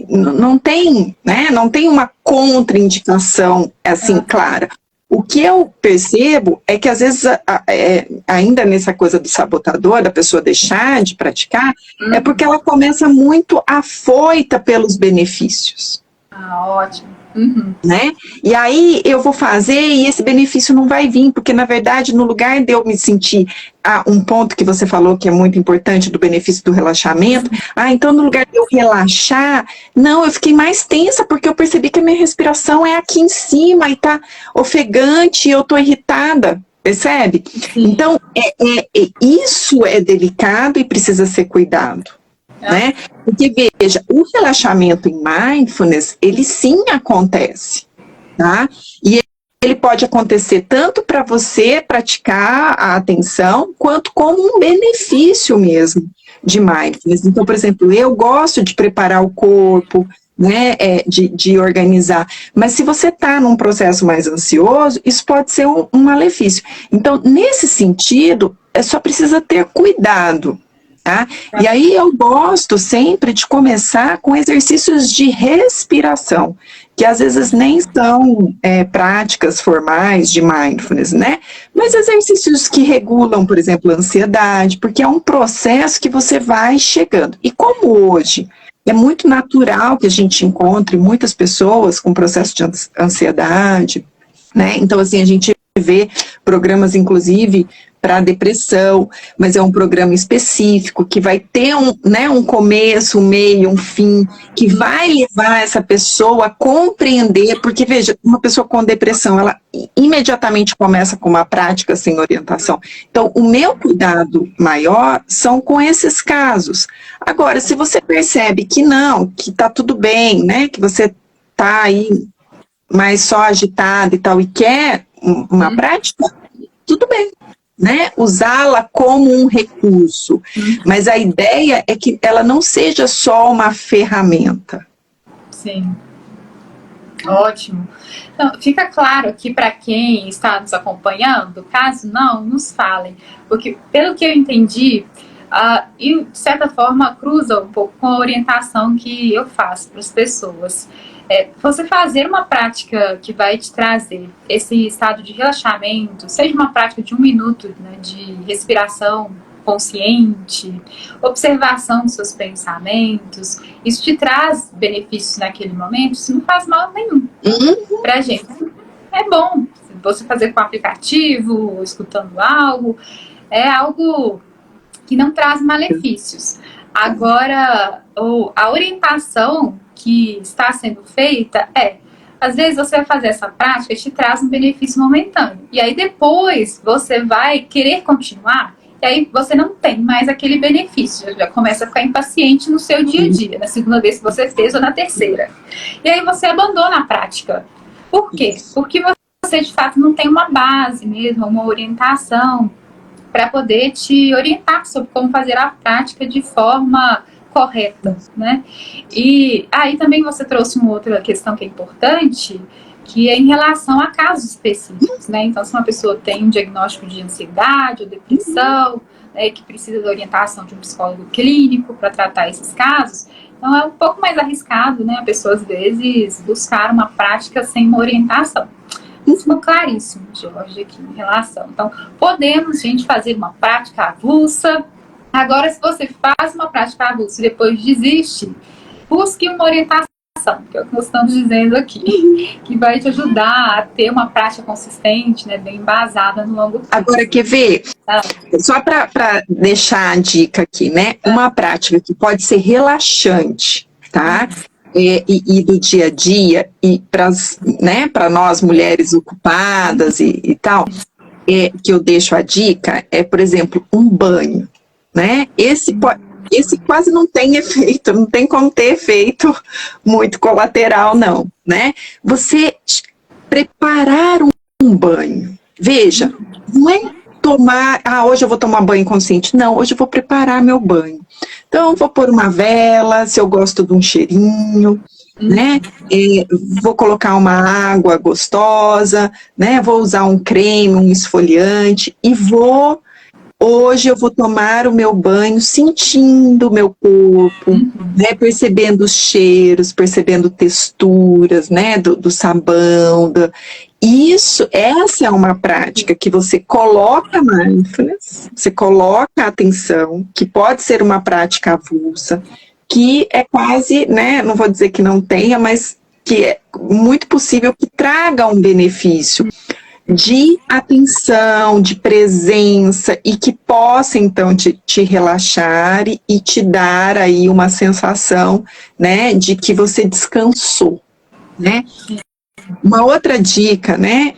não tem, né, não tem uma contraindicação assim clara. O que eu percebo é que, às vezes, ainda nessa coisa do sabotador, da pessoa deixar de praticar, é porque ela começa muito afoita pelos benefícios. Ótimo. Né? E aí eu vou fazer e esse benefício não vai vir, porque, na verdade, no lugar de eu me sentir um ponto que você falou que é muito importante do benefício do relaxamento, então no lugar de eu relaxar, não, eu fiquei mais tensa porque eu percebi que a minha respiração é aqui em cima e tá ofegante e eu tô irritada, percebe? Sim. Então, isso é delicado e precisa ser cuidado. Né? Porque, veja, o relaxamento em mindfulness, ele sim acontece, tá? E ele pode acontecer tanto para você praticar a atenção, quanto como um benefício mesmo de mindfulness. Então, por exemplo, eu gosto de preparar o corpo, né, de organizar. Mas se você está num processo mais ansioso, isso pode ser um malefício. Então, nesse sentido, só precisa ter cuidado. Tá? E aí eu gosto sempre de começar com exercícios de respiração, que às vezes nem são práticas formais de mindfulness, né? Mas exercícios que regulam, por exemplo, a ansiedade, porque é um processo que você vai chegando. E como hoje é muito natural que a gente encontre muitas pessoas com processo de ansiedade, né? Então, assim, a gente vê programas, inclusive, para depressão, mas é um programa específico que vai ter um começo, um meio, um fim, que vai levar essa pessoa a compreender, porque veja, uma pessoa com depressão, ela imediatamente começa com uma prática sem orientação. Então, o meu cuidado maior são com esses casos. Agora, se você percebe que não, que está tudo bem, né, que você está aí mais só agitado e tal, e quer uma prática, tudo bem. Né, usá-la como um recurso, mas a ideia é que ela não seja só uma ferramenta. Sim, ótimo. Então, fica claro aqui para quem está nos acompanhando, caso não, nos falem, porque pelo que eu entendi, e de certa forma cruza um pouco com a orientação que eu faço para as pessoas. Você fazer uma prática que vai te trazer esse estado de relaxamento, seja uma prática de 1 minuto, né, de respiração consciente, observação dos seus pensamentos, isso te traz benefícios naquele momento, isso não faz mal nenhum pra gente. É bom você fazer com o aplicativo, escutando algo, é algo que não traz malefícios. Agora, a orientação que está sendo feita às vezes você vai fazer essa prática e te traz um benefício momentâneo. E aí depois você vai querer continuar, e aí você não tem mais aquele benefício, já começa a ficar impaciente no seu dia a dia, na segunda vez que você fez ou na terceira. E aí você abandona a prática. Por quê? Porque você de fato não tem uma base mesmo, uma orientação para poder te orientar sobre como fazer a prática de forma correta, né? E aí também você trouxe uma outra questão que é importante, que é em relação a casos específicos, né? Então, se uma pessoa tem um diagnóstico de ansiedade ou depressão, né, que precisa da orientação de um psicólogo clínico para tratar esses casos, então é um pouco mais arriscado, né? A pessoa, às vezes, buscar uma prática sem uma orientação. Isso ficou claríssimo, Jorge, aqui em relação. Então, podemos, gente, fazer uma prática avulsa. Agora, se você faz uma prática avulsa e depois desiste, busque uma orientação, que é o que nós estamos dizendo aqui, que vai te ajudar a ter uma prática consistente, né, bem embasada no longo prazo. Agora, quer ver? Só para deixar a dica aqui, né? Uma prática que pode ser relaxante, tá? E do dia a dia, e para nós mulheres ocupadas e tal, que eu deixo a dica, por exemplo, um banho. Né? Esse quase não tem efeito, não tem como ter efeito muito colateral, não, né? Você preparar um banho, veja, não é tomar, hoje eu vou tomar banho consciente, não, hoje eu vou preparar meu banho. Então, eu vou pôr uma vela, se eu gosto de um cheirinho, né? Vou colocar uma água gostosa, né? Vou usar um creme, um esfoliante e hoje eu vou tomar o meu banho sentindo o meu corpo, né, percebendo os cheiros, percebendo texturas, né, do sabão. Essa é uma prática que você coloca mindfulness, você coloca atenção, que pode ser uma prática avulsa, que é quase, né, não vou dizer que não tenha, mas que é muito possível que traga um benefício de atenção, de presença e que possa então te relaxar e te dar aí uma sensação, né, de que você descansou, né? Uma outra dica, né,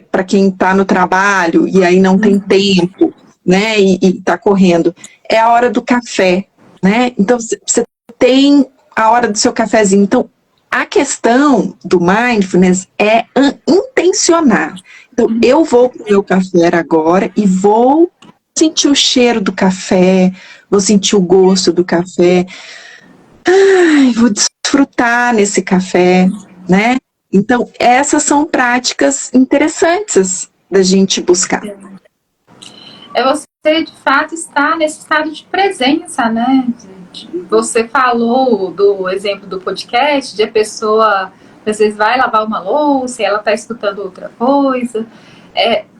para quem está no trabalho e aí não tem tempo, né, e está correndo, é a hora do café, né? Então você tem a hora do seu cafezinho. Então a questão do mindfulness é intencionar. Então, eu vou pro meu café agora e vou sentir o cheiro do café, vou sentir o gosto do café. Ai, vou desfrutar nesse café, né? Então, essas são práticas interessantes da gente buscar. É você, de fato, estar nesse estado de presença, né? Você falou do exemplo do podcast, de a pessoa, às vezes, vai lavar uma louça e ela está escutando outra coisa.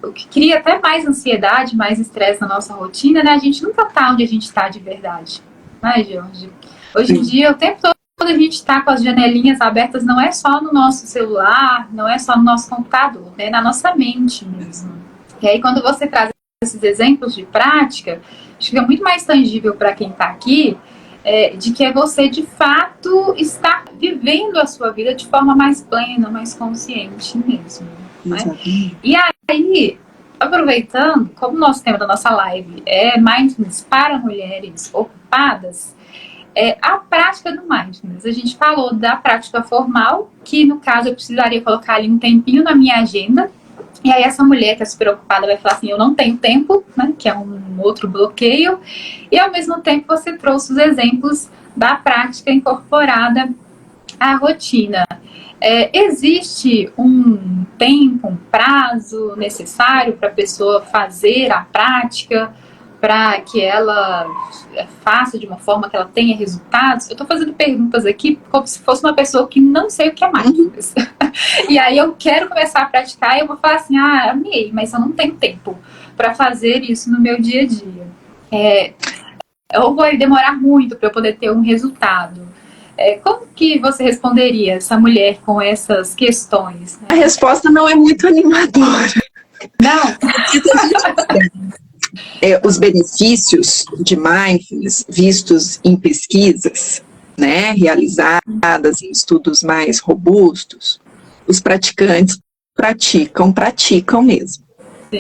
O que cria até mais ansiedade, mais estresse na nossa rotina, né? A gente nunca está onde a gente está de verdade. Né, Jorge? Hoje em dia, o tempo todo, quando a gente está com as janelinhas abertas, não é só no nosso celular, não é só no nosso computador, né? Na nossa mente mesmo. E aí, quando você traz esses exemplos de prática, fica muito mais tangível para quem está aqui, de que é você, de fato, estar vivendo a sua vida de forma mais plena, mais consciente mesmo. Né? E aí, aproveitando, como o nosso tema da nossa live é Mindfulness para mulheres ocupadas, a prática do Mindfulness. A gente falou da prática formal, que no caso eu precisaria colocar ali um tempinho na minha agenda. E aí essa mulher que é super ocupada vai falar assim, eu não tenho tempo, né, que é um outro bloqueio. E ao mesmo tempo você trouxe os exemplos da prática incorporada à rotina. Existe um tempo, um prazo necessário para a pessoa fazer a prática, para que ela faça de uma forma que ela tenha resultados? Eu estou fazendo perguntas aqui como se fosse uma pessoa que não sei o que é mindfulness. E aí eu quero começar a praticar e eu vou falar assim, amei, mas eu não tenho tempo para fazer isso no meu dia a dia. Eu vou demorar muito para eu poder ter um resultado. Como que você responderia essa mulher com essas questões? Né? A resposta não é muito animadora. Não. Os benefícios de mindfulness vistos em pesquisas, né, realizadas em estudos mais robustos, os praticantes praticam mesmo,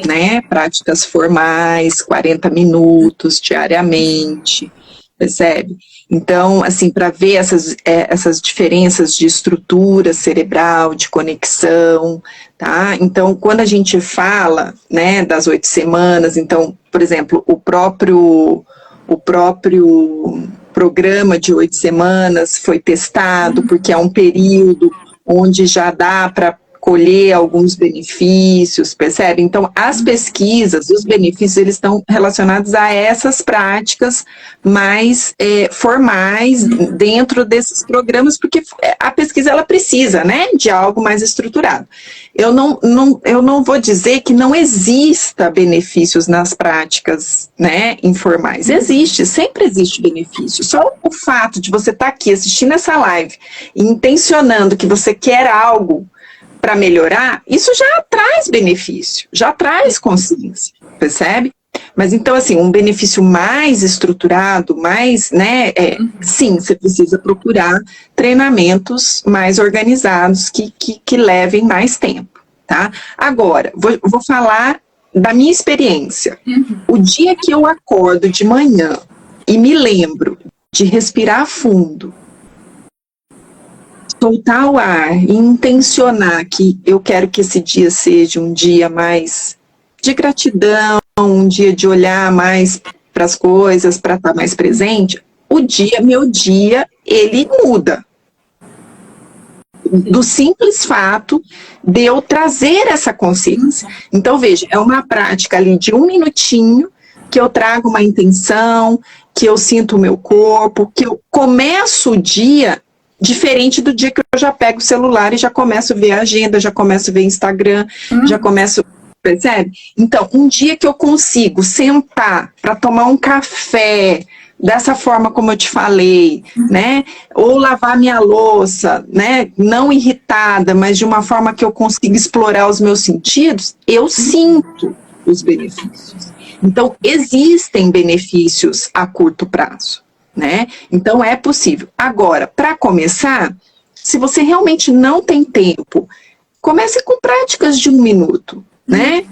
né, práticas formais, 40 minutos diariamente, percebe? Então, assim, para ver essas diferenças de estrutura cerebral, de conexão, tá? Então, quando a gente fala, né, das 8 semanas, então, por exemplo, o próprio programa de 8 semanas foi testado, porque é um período onde já dá para colher alguns benefícios, percebe? Então, as pesquisas, os benefícios, eles estão relacionados a essas práticas mais formais dentro desses programas, porque a pesquisa, ela precisa, né, de algo mais estruturado. Eu não vou dizer que não exista benefícios nas práticas, né, informais. Existe, sempre existe benefício. Só o fato de você estar aqui assistindo essa live e intencionando que você quer algo para melhorar, isso já traz benefício, já traz consciência, percebe? Mas então, assim, um benefício mais estruturado, mais, né, sim, você precisa procurar treinamentos mais organizados que levem mais tempo, tá? Agora, vou falar da minha experiência. O dia que eu acordo de manhã e me lembro de respirar fundo, soltar o ar e intencionar que eu quero que esse dia seja um dia mais de gratidão, um dia de olhar mais para as coisas, para estar mais presente, meu dia, ele muda. Do simples fato de eu trazer essa consciência. Então, veja, é uma prática ali de 1 minutinho, que eu trago uma intenção, que eu sinto o meu corpo, que eu começo o dia diferente do dia que eu já pego o celular e já começo a ver a agenda, já começo a ver Instagram, já começo, percebe? Então, um dia que eu consigo sentar para tomar um café, dessa forma como eu te falei, né, ou lavar minha louça, né, não irritada, mas de uma forma que eu consiga explorar os meus sentidos, eu sinto os benefícios. Então, existem benefícios a curto prazo. Né? Então é possível. Agora, para começar, se você realmente não tem tempo, comece com práticas de 1 minuto, né?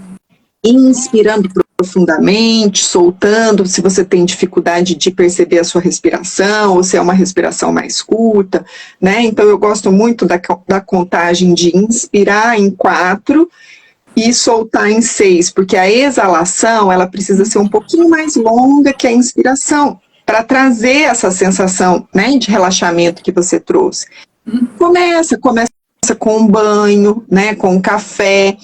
Inspirando profundamente, soltando, se você tem dificuldade de perceber a sua respiração, ou se é uma respiração mais curta, né? Então eu gosto muito da contagem de inspirar em 4 e soltar em 6, porque a exalação, ela precisa ser um pouquinho mais longa que a inspiração. para trazer essa sensação, né, de relaxamento que você trouxe. Começa com um banho, né, com um café,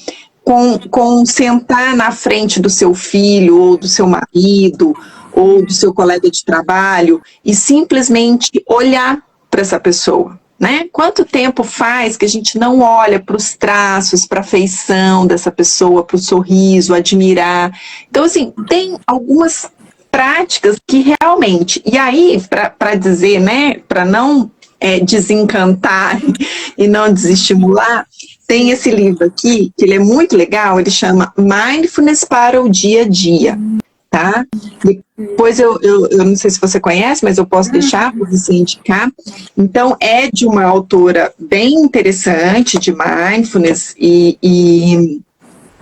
com sentar na frente do seu filho, ou do seu marido, ou do seu colega de trabalho, e simplesmente olhar para essa pessoa. Né? Quanto tempo faz que a gente não olha para os traços, para a feição dessa pessoa, para o sorriso, admirar? Então, assim, tem algumas práticas que realmente... E aí, para dizer, né, para não desencantar e não desestimular, tem esse livro aqui, que ele é muito legal, ele chama Mindfulness para o Dia a Dia. Tá? Depois eu não sei se você conhece, mas eu posso deixar para você indicar. Então, é de uma autora bem interessante de mindfulness e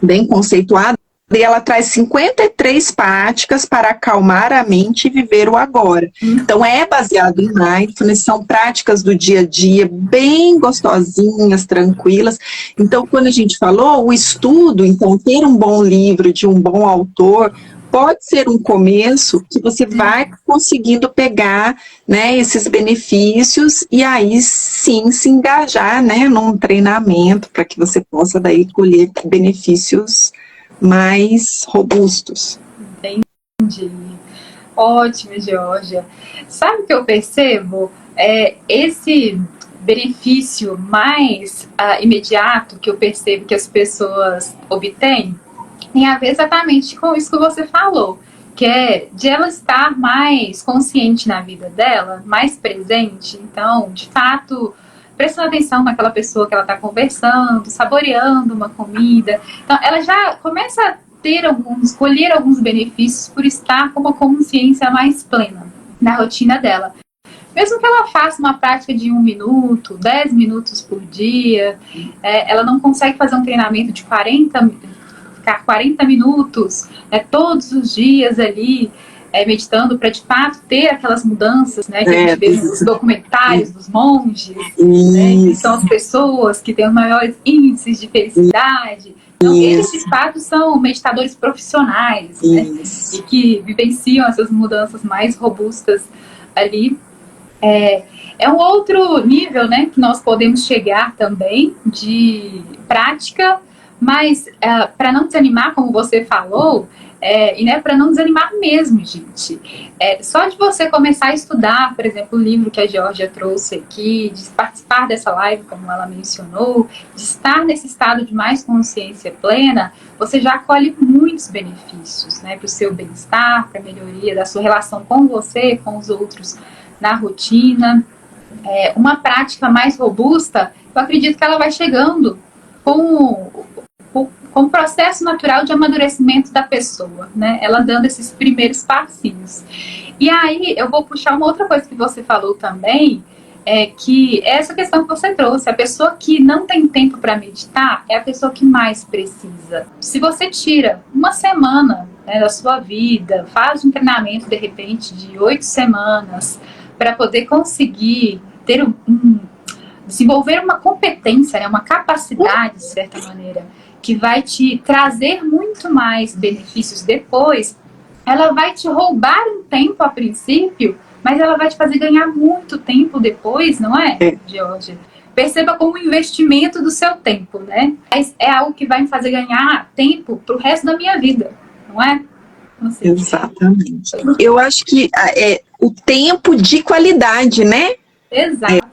bem conceituada, e ela traz 53 práticas para acalmar a mente e viver o agora. Então, é baseado em mindfulness, são práticas do dia a dia, bem gostosinhas, tranquilas. Então, quando a gente falou, o estudo, então, ter um bom livro de um bom autor, pode ser um começo que você vai conseguindo pegar, né, esses benefícios e aí sim se engajar, né, num treinamento para que você possa daí colher benefícios mais robustos. Entendi. Ótimo, Georgia. Sabe o que eu percebo? Esse benefício mais imediato que eu percebo que as pessoas obtêm tem a ver exatamente com isso que você falou, que é de ela estar mais consciente na vida dela, mais presente. Então, de fato, prestando atenção naquela pessoa que ela está conversando, saboreando uma comida. Então, ela já começa a colher alguns benefícios por estar com uma consciência mais plena na rotina dela. Mesmo que ela faça uma prática de 1 minuto, 10 minutos por dia, ela não consegue fazer um treinamento de 40 minutos, todos os dias ali, meditando para de fato ter aquelas mudanças, né, que a gente vê nos documentários dos monges, né, que são as pessoas que têm os maiores índices de felicidade. Então, eles de fato são meditadores profissionais, né, e que vivenciam essas mudanças mais robustas ali. É um outro nível, né, que nós podemos chegar também de prática. Mas, para não desanimar, como você falou, e né, para não desanimar mesmo, gente, só de você começar a estudar, por exemplo, o livro que a Georgia trouxe aqui, de participar dessa live, como ela mencionou, de estar nesse estado de mais consciência plena, você já colhe muitos benefícios, né, para o seu bem-estar, para a melhoria da sua relação com você, com os outros na rotina. Uma prática mais robusta, eu acredito que ela vai chegando com o processo natural de amadurecimento da pessoa, né? Ela dando esses primeiros passinhos. E aí, eu vou puxar uma outra coisa que você falou também, que é essa questão que você trouxe. A pessoa que não tem tempo para meditar é a pessoa que mais precisa. Se você tira uma semana, né, da sua vida, faz um treinamento, de repente, de 8 semanas, para poder conseguir ter desenvolver uma competência, né, uma capacidade, de certa maneira, que vai te trazer muito mais benefícios depois, ela vai te roubar um tempo a princípio, mas ela vai te fazer ganhar muito tempo depois, não é, Georgia? Perceba como um investimento do seu tempo, né? Mas é algo que vai me fazer ganhar tempo para o resto da minha vida, não é? Exatamente. Eu acho que o tempo de qualidade, né? Exato.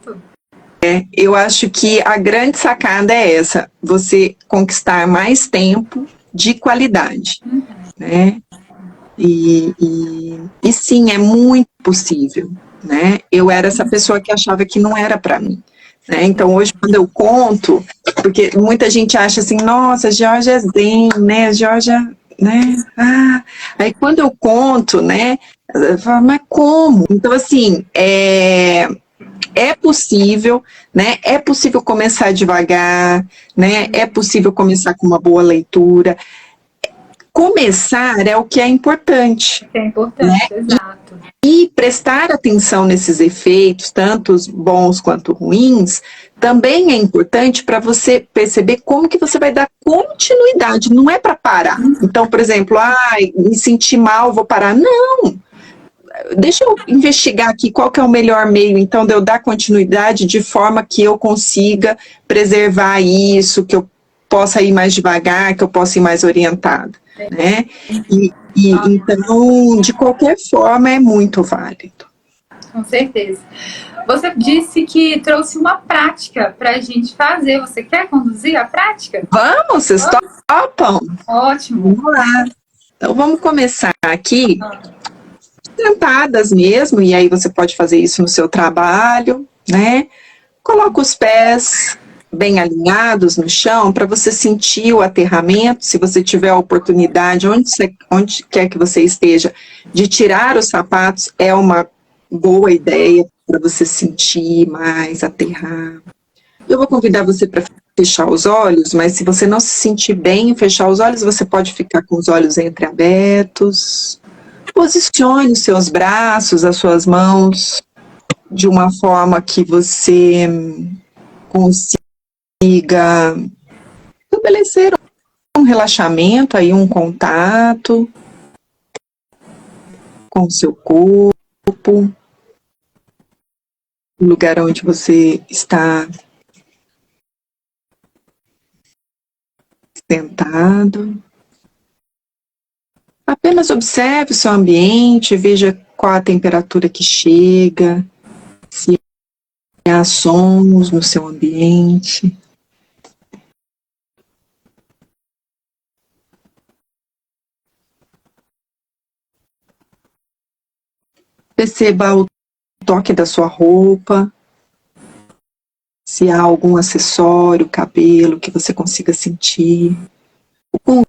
Eu acho que a grande sacada é essa, você conquistar mais tempo de qualidade, né? E sim, é muito possível, né? Eu era essa pessoa que achava que não era para mim, né? Então hoje quando eu conto, porque muita gente acha assim, nossa, Georgia é zen, né? Georgia, né? Aí quando eu conto, né? Eu falo, mas como? Então assim, é possível, né? É possível começar devagar, né? É possível começar com uma boa leitura. Começar é o que é importante. É importante, né? Exato. E prestar atenção nesses efeitos, tanto os bons quanto ruins, também é importante para você perceber como que você vai dar continuidade, não é para parar. Então, por exemplo, me senti mal, vou parar. Não! deixa eu investigar aqui qual que é o melhor meio, então, de eu dar continuidade de forma que eu consiga preservar isso, que eu possa ir mais devagar, que eu possa ir mais orientada, né? Então, de qualquer forma, é muito válido. Com certeza. Você disse que trouxe uma prática para a gente fazer. Você quer conduzir a prática? Vamos, vocês topam? Ótimo. Vamos lá. Então, vamos começar aqui, sentadas mesmo, e aí você pode fazer isso no seu trabalho, né? Coloca os pés bem alinhados no chão para você sentir o aterramento. Se você tiver a oportunidade, onde quer que você esteja, de tirar os sapatos, é uma boa ideia para você sentir mais, aterrar. Eu vou convidar você para fechar os olhos, mas se você não se sentir bem em fechar os olhos, você pode ficar com os olhos entreabertos. Posicione os seus braços, as suas mãos, de uma forma que você consiga estabelecer um relaxamento, aí um contato com o seu corpo, o lugar onde você está sentado. Apenas observe o seu ambiente, veja qual a temperatura que chega, se há sons no seu ambiente. Perceba o toque da sua roupa, se há algum acessório, cabelo que você consiga sentir. O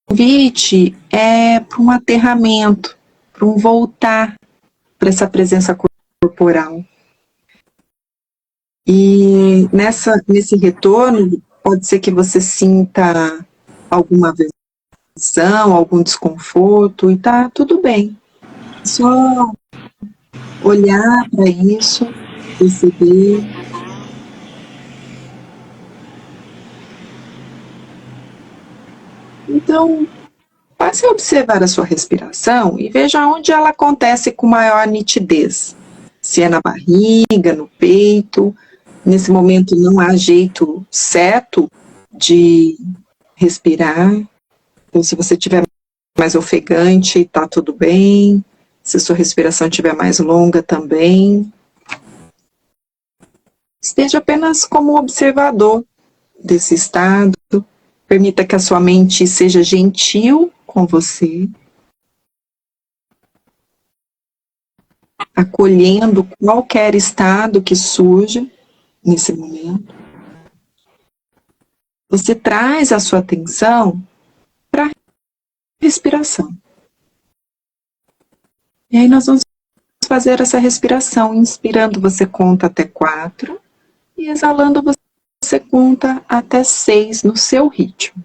convite é para um aterramento, para um voltar para essa presença corporal. E nesse retorno, pode ser que você sinta alguma aversão, algum desconforto, e tá tudo bem. Só olhar para isso, perceber. Então, passe a observar a sua respiração e veja onde ela acontece com maior nitidez. Se é na barriga, no peito. Nesse momento não há jeito certo de respirar. Então, se você estiver mais ofegante, está tudo bem. Se a sua respiração estiver mais longa também. Esteja apenas como observador desse estado. Permita que a sua mente seja gentil com você, acolhendo qualquer estado que surja nesse momento. Você traz a sua atenção para a respiração. E aí nós vamos fazer essa respiração. Inspirando, você conta até 4. E exalando, você conta até 6 no seu ritmo.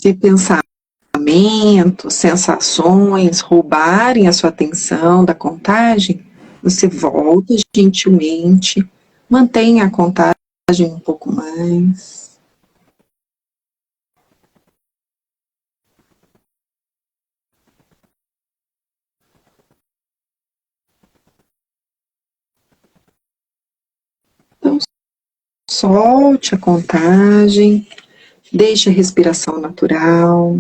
Se pensamentos, sensações roubarem a sua atenção da contagem, você volta gentilmente, mantenha a contagem um pouco mais. Então, solte a contagem, deixe a respiração natural.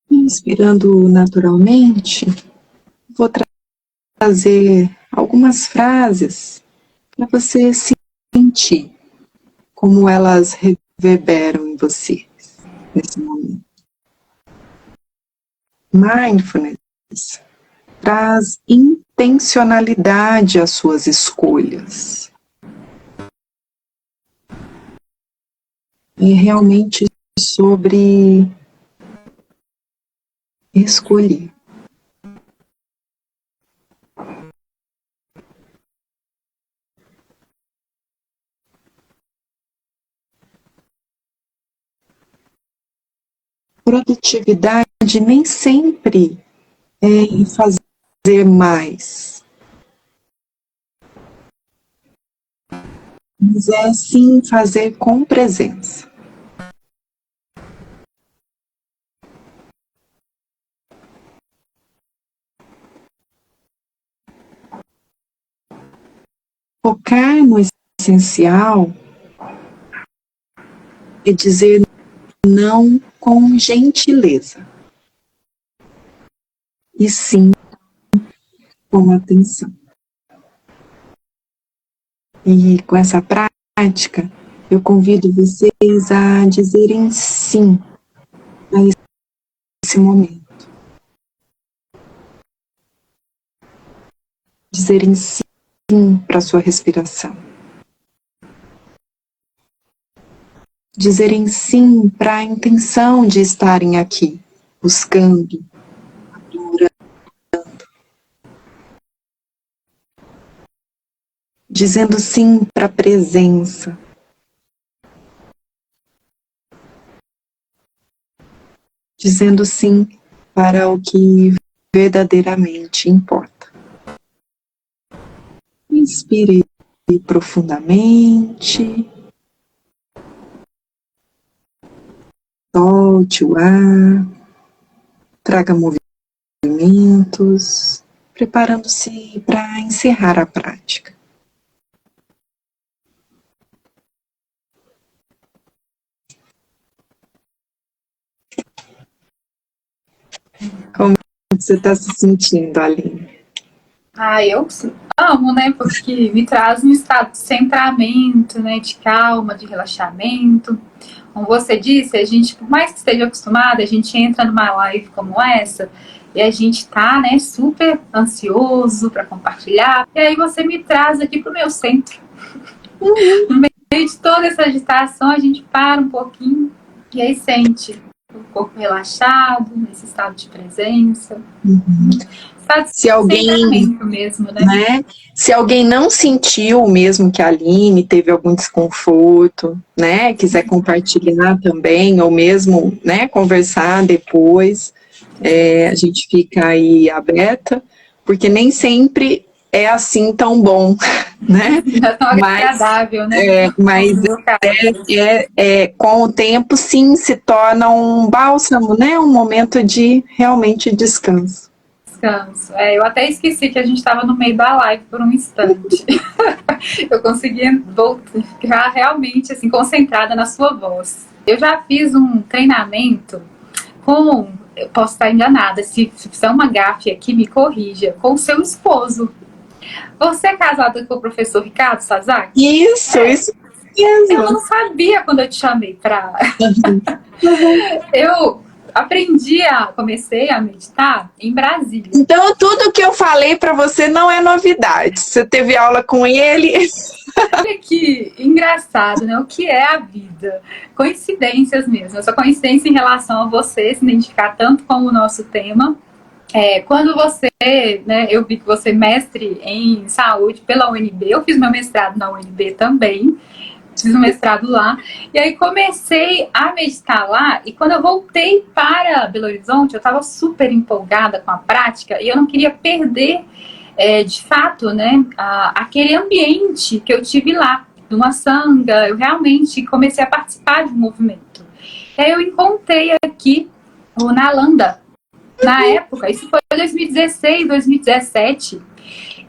Inspirando naturalmente, vou trazer algumas frases para você sentir como elas reverberam em você nesse momento. Mindfulness traz intencionalidade às suas escolhas. É realmente sobre escolher. Produtividade nem sempre é em fazer mais, mas é sim fazer com presença. Focar no essencial é dizer não com gentileza, e sim com atenção. E com essa prática, eu convido vocês a dizerem sim a esse momento. Dizerem sim para a sua respiração. Dizerem sim para a intenção de estarem aqui, buscando, adorando. Dizendo sim para a presença. Dizendo sim para o que verdadeiramente importa. Inspire profundamente. Solte o ar. Traga movimentos, preparando-se para encerrar a prática. Como você está se sentindo, Aline? Eu amo, né? Porque me traz um estado de centramento, né? De calma, de relaxamento. Como você disse, a gente, por mais que esteja acostumada, a gente entra numa live como essa e a gente tá, né, super ansioso para compartilhar. E aí você me traz aqui pro meu centro. No meio de toda essa agitação, a gente para um pouquinho e aí sente o corpo relaxado, nesse estado de presença. Se alguém, mesmo, né? Se alguém não sentiu o mesmo que a Aline, teve algum desconforto, né, quiser compartilhar também, ou mesmo, né, conversar depois, a gente fica aí aberta, porque nem sempre é assim tão bom, né? É tão agradável, né? Mas com o tempo, sim, se torna um bálsamo, né? Um momento de realmente descanso. Eu até esqueci que a gente estava no meio da live por um instante. Eu consegui ficar realmente assim, concentrada na sua voz. Eu já fiz um treinamento eu posso estar enganada, se fizer uma gafe aqui, me corrija, com o seu esposo. Você é casada com o professor Ricardo Sazak? Isso mesmo. Eu não sabia quando eu te chamei para... Eu comecei a meditar em Brasília. Então, tudo que eu falei para você não é novidade. Você teve aula com ele. Olha que engraçado, né? O que é a vida? Coincidências mesmo. Essa coincidência em relação a você se identificar tanto com o nosso tema. Quando você, né, eu vi que você é mestre em saúde pela UNB, eu fiz meu mestrado na UNB também, fiz um mestrado lá, e aí comecei a meditar lá, e quando eu voltei para Belo Horizonte, eu estava super empolgada com a prática, e eu não queria perder, de fato, né, aquele ambiente que eu tive lá, numa sanga, eu realmente comecei a participar de um movimento. E aí eu encontrei aqui o Nalanda, na época, isso foi em 2016, 2017,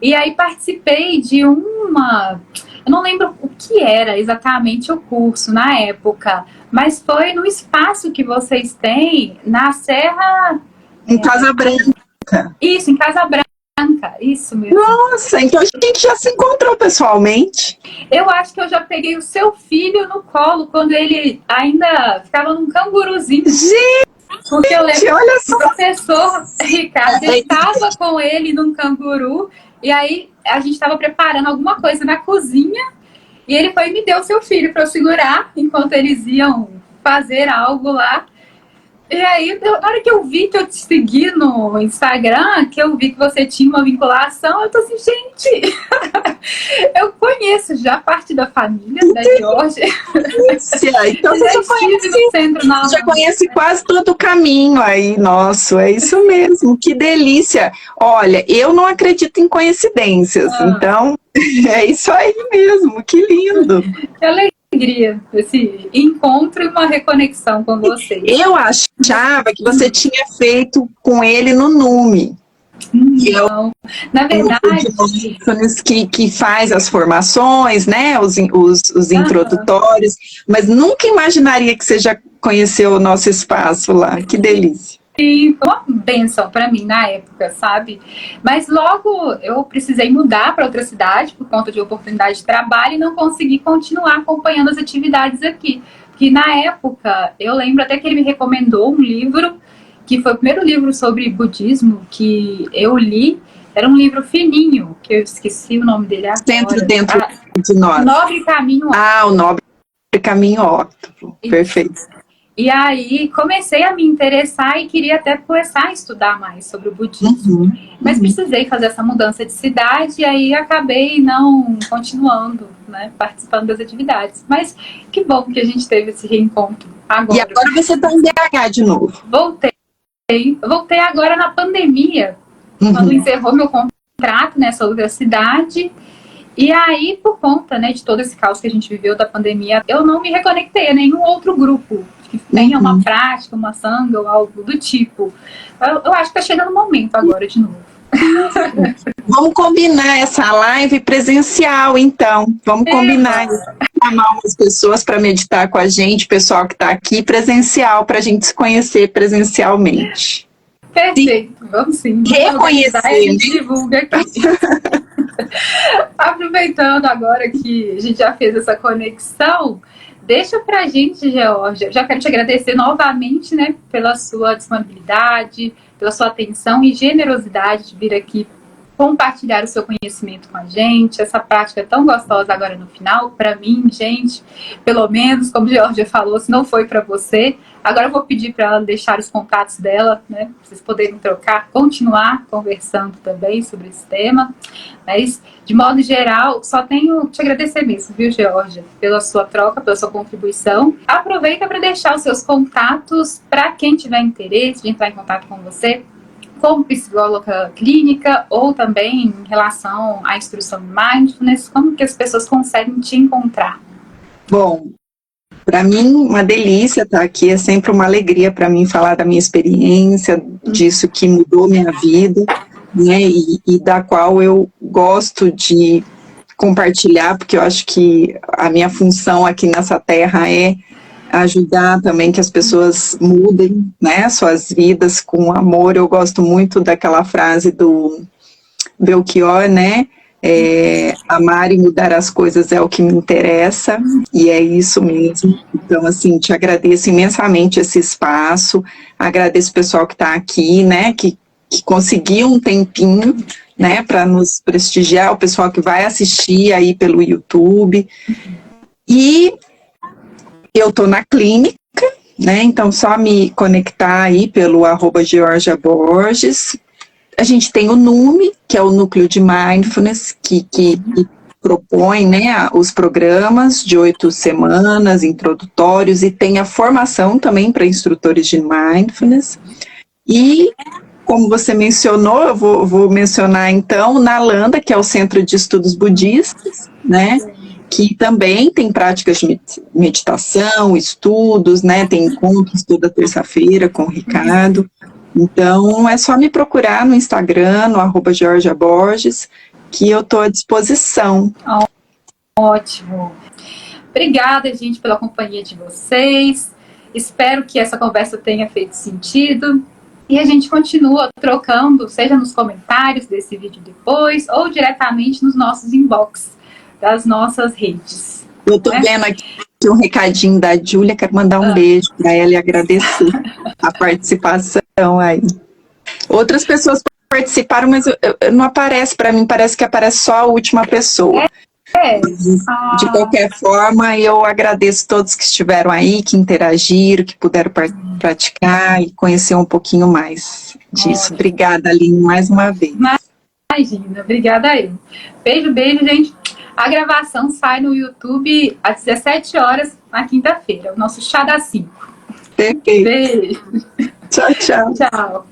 e aí participei de uma... Eu não lembro o que era exatamente o curso na época, mas foi no espaço que vocês têm na Serra... Em Casa Branca. Isso, em Casa Branca. Terra, isso mesmo. Nossa, então a gente já se encontrou pessoalmente. Eu acho que eu já peguei o seu filho no colo quando ele ainda ficava num canguruzinho. Gente, Porque eu lembro olha que o professor Ricardo estava com ele num canguru, e aí a gente estava preparando alguma coisa na cozinha, e ele foi e me deu o seu filho para eu segurar enquanto eles iam fazer algo lá. E aí, na hora que eu vi que eu te segui no Instagram, que eu vi que você tinha uma vinculação, eu tô assim, gente, eu conheço já parte da família da Georgia. Então você já conhece quase todo o caminho aí, nosso, é isso mesmo, que delícia. Olha, eu não acredito em coincidências, então é isso aí mesmo, que lindo. Que alegria, esse encontro e uma reconexão com vocês. Eu achava que você tinha feito com ele no NUME. Não, na verdade, que faz as formações, né, os introdutórios, mas nunca imaginaria que você já conheceu o nosso espaço lá, que delícia. Sim, foi uma bênção para mim na época, sabe? Mas logo eu precisei mudar para outra cidade por conta de oportunidade de trabalho e não consegui continuar acompanhando as atividades aqui. Porque na época, eu lembro até que ele me recomendou um livro, que foi o primeiro livro sobre budismo que eu li. Era um livro fininho, que eu esqueci o nome dele agora. Centro dentro de nós. Nobre Caminho Óptimo. O Nobre Caminho Óptimo, perfeito. E aí comecei a me interessar e queria até começar a estudar mais sobre o budismo. Mas precisei fazer essa mudança de cidade e aí acabei não continuando, né, participando das atividades. Mas que bom que a gente teve esse reencontro agora. E agora você está em BH de novo? Voltei agora na pandemia, quando encerrou meu contrato nessa outra cidade. E aí, por conta, né, de todo esse caos que a gente viveu da pandemia, eu não me reconectei a nenhum outro grupo que tenha uma prática, uma sanga ou algo do tipo. Eu acho que está chegando o momento agora de novo. Vamos combinar essa live presencial, então. Vamos combinar. Chamar umas pessoas para meditar com a gente, pessoal que está aqui, presencial, para a gente se conhecer presencialmente. Perfeito, vamos sim. Reconhecer. A gente divulga aqui. Aproveitando agora que a gente já fez essa conexão, deixa pra gente, Georgia. Já quero te agradecer novamente, né, pela sua disponibilidade, pela sua atenção e generosidade de vir aqui compartilhar o seu conhecimento com a gente, essa prática tão gostosa agora no final, para mim, gente, pelo menos, como a Georgia falou, se não foi para você, agora eu vou pedir para ela deixar os contatos dela, né, pra vocês poderem trocar, continuar conversando também sobre esse tema, mas, de modo geral, só tenho te agradecer mesmo, viu, Georgia, pela sua troca, pela sua contribuição. Aproveita para deixar os seus contatos para quem tiver interesse de entrar em contato com você, como psicóloga clínica ou também em relação à instrução de mindfulness, como que as pessoas conseguem te encontrar? Bom, para mim, uma delícia estar aqui, é sempre uma alegria para mim falar da minha experiência, disso que mudou minha vida, né, e da qual eu gosto de compartilhar, porque eu acho que a minha função aqui nessa terra é ajudar também que as pessoas mudem, né, suas vidas com amor. Eu gosto muito daquela frase do Belchior, né, amar e mudar as coisas é o que me interessa, e é isso mesmo. Então, assim, te agradeço imensamente esse espaço, agradeço o pessoal que está aqui, né, que conseguiu um tempinho, né, para nos prestigiar, o pessoal que vai assistir aí pelo YouTube, e eu estou na clínica, né, então só me conectar aí pelo @GeorgiaBorges. A gente tem o NUME, que é o Núcleo de Mindfulness, que propõe, né, os programas de 8 semanas, introdutórios, e tem a formação também para instrutores de Mindfulness. E, como você mencionou, eu vou mencionar então o Nalanda, que é o Centro de Estudos Budistas, né, que também tem práticas de meditação, estudos, né, tem encontros toda terça-feira com o Ricardo. Então, é só me procurar no Instagram, no @GeorgiaBorges, que eu estou à disposição. Ótimo. Obrigada, gente, pela companhia de vocês. Espero que essa conversa tenha feito sentido. E a gente continua trocando, seja nos comentários desse vídeo depois, ou diretamente nos nossos inbox das nossas redes. Eu tô vendo aqui um recadinho da Júlia, quero mandar um beijo para ela e agradecer a participação aí. Outras pessoas participaram, mas não aparece para mim, parece que aparece só a última pessoa. De qualquer forma, eu agradeço todos que estiveram aí, que interagiram, que puderam praticar e conhecer um pouquinho mais disso. Obrigada, Aline, mais uma vez. Imagina, obrigada aí. Beijo, beijo, gente. A gravação sai no YouTube às 17 horas na quinta-feira, o nosso Chá das 5. Perfeito. Beijo. Tchau, tchau. Tchau.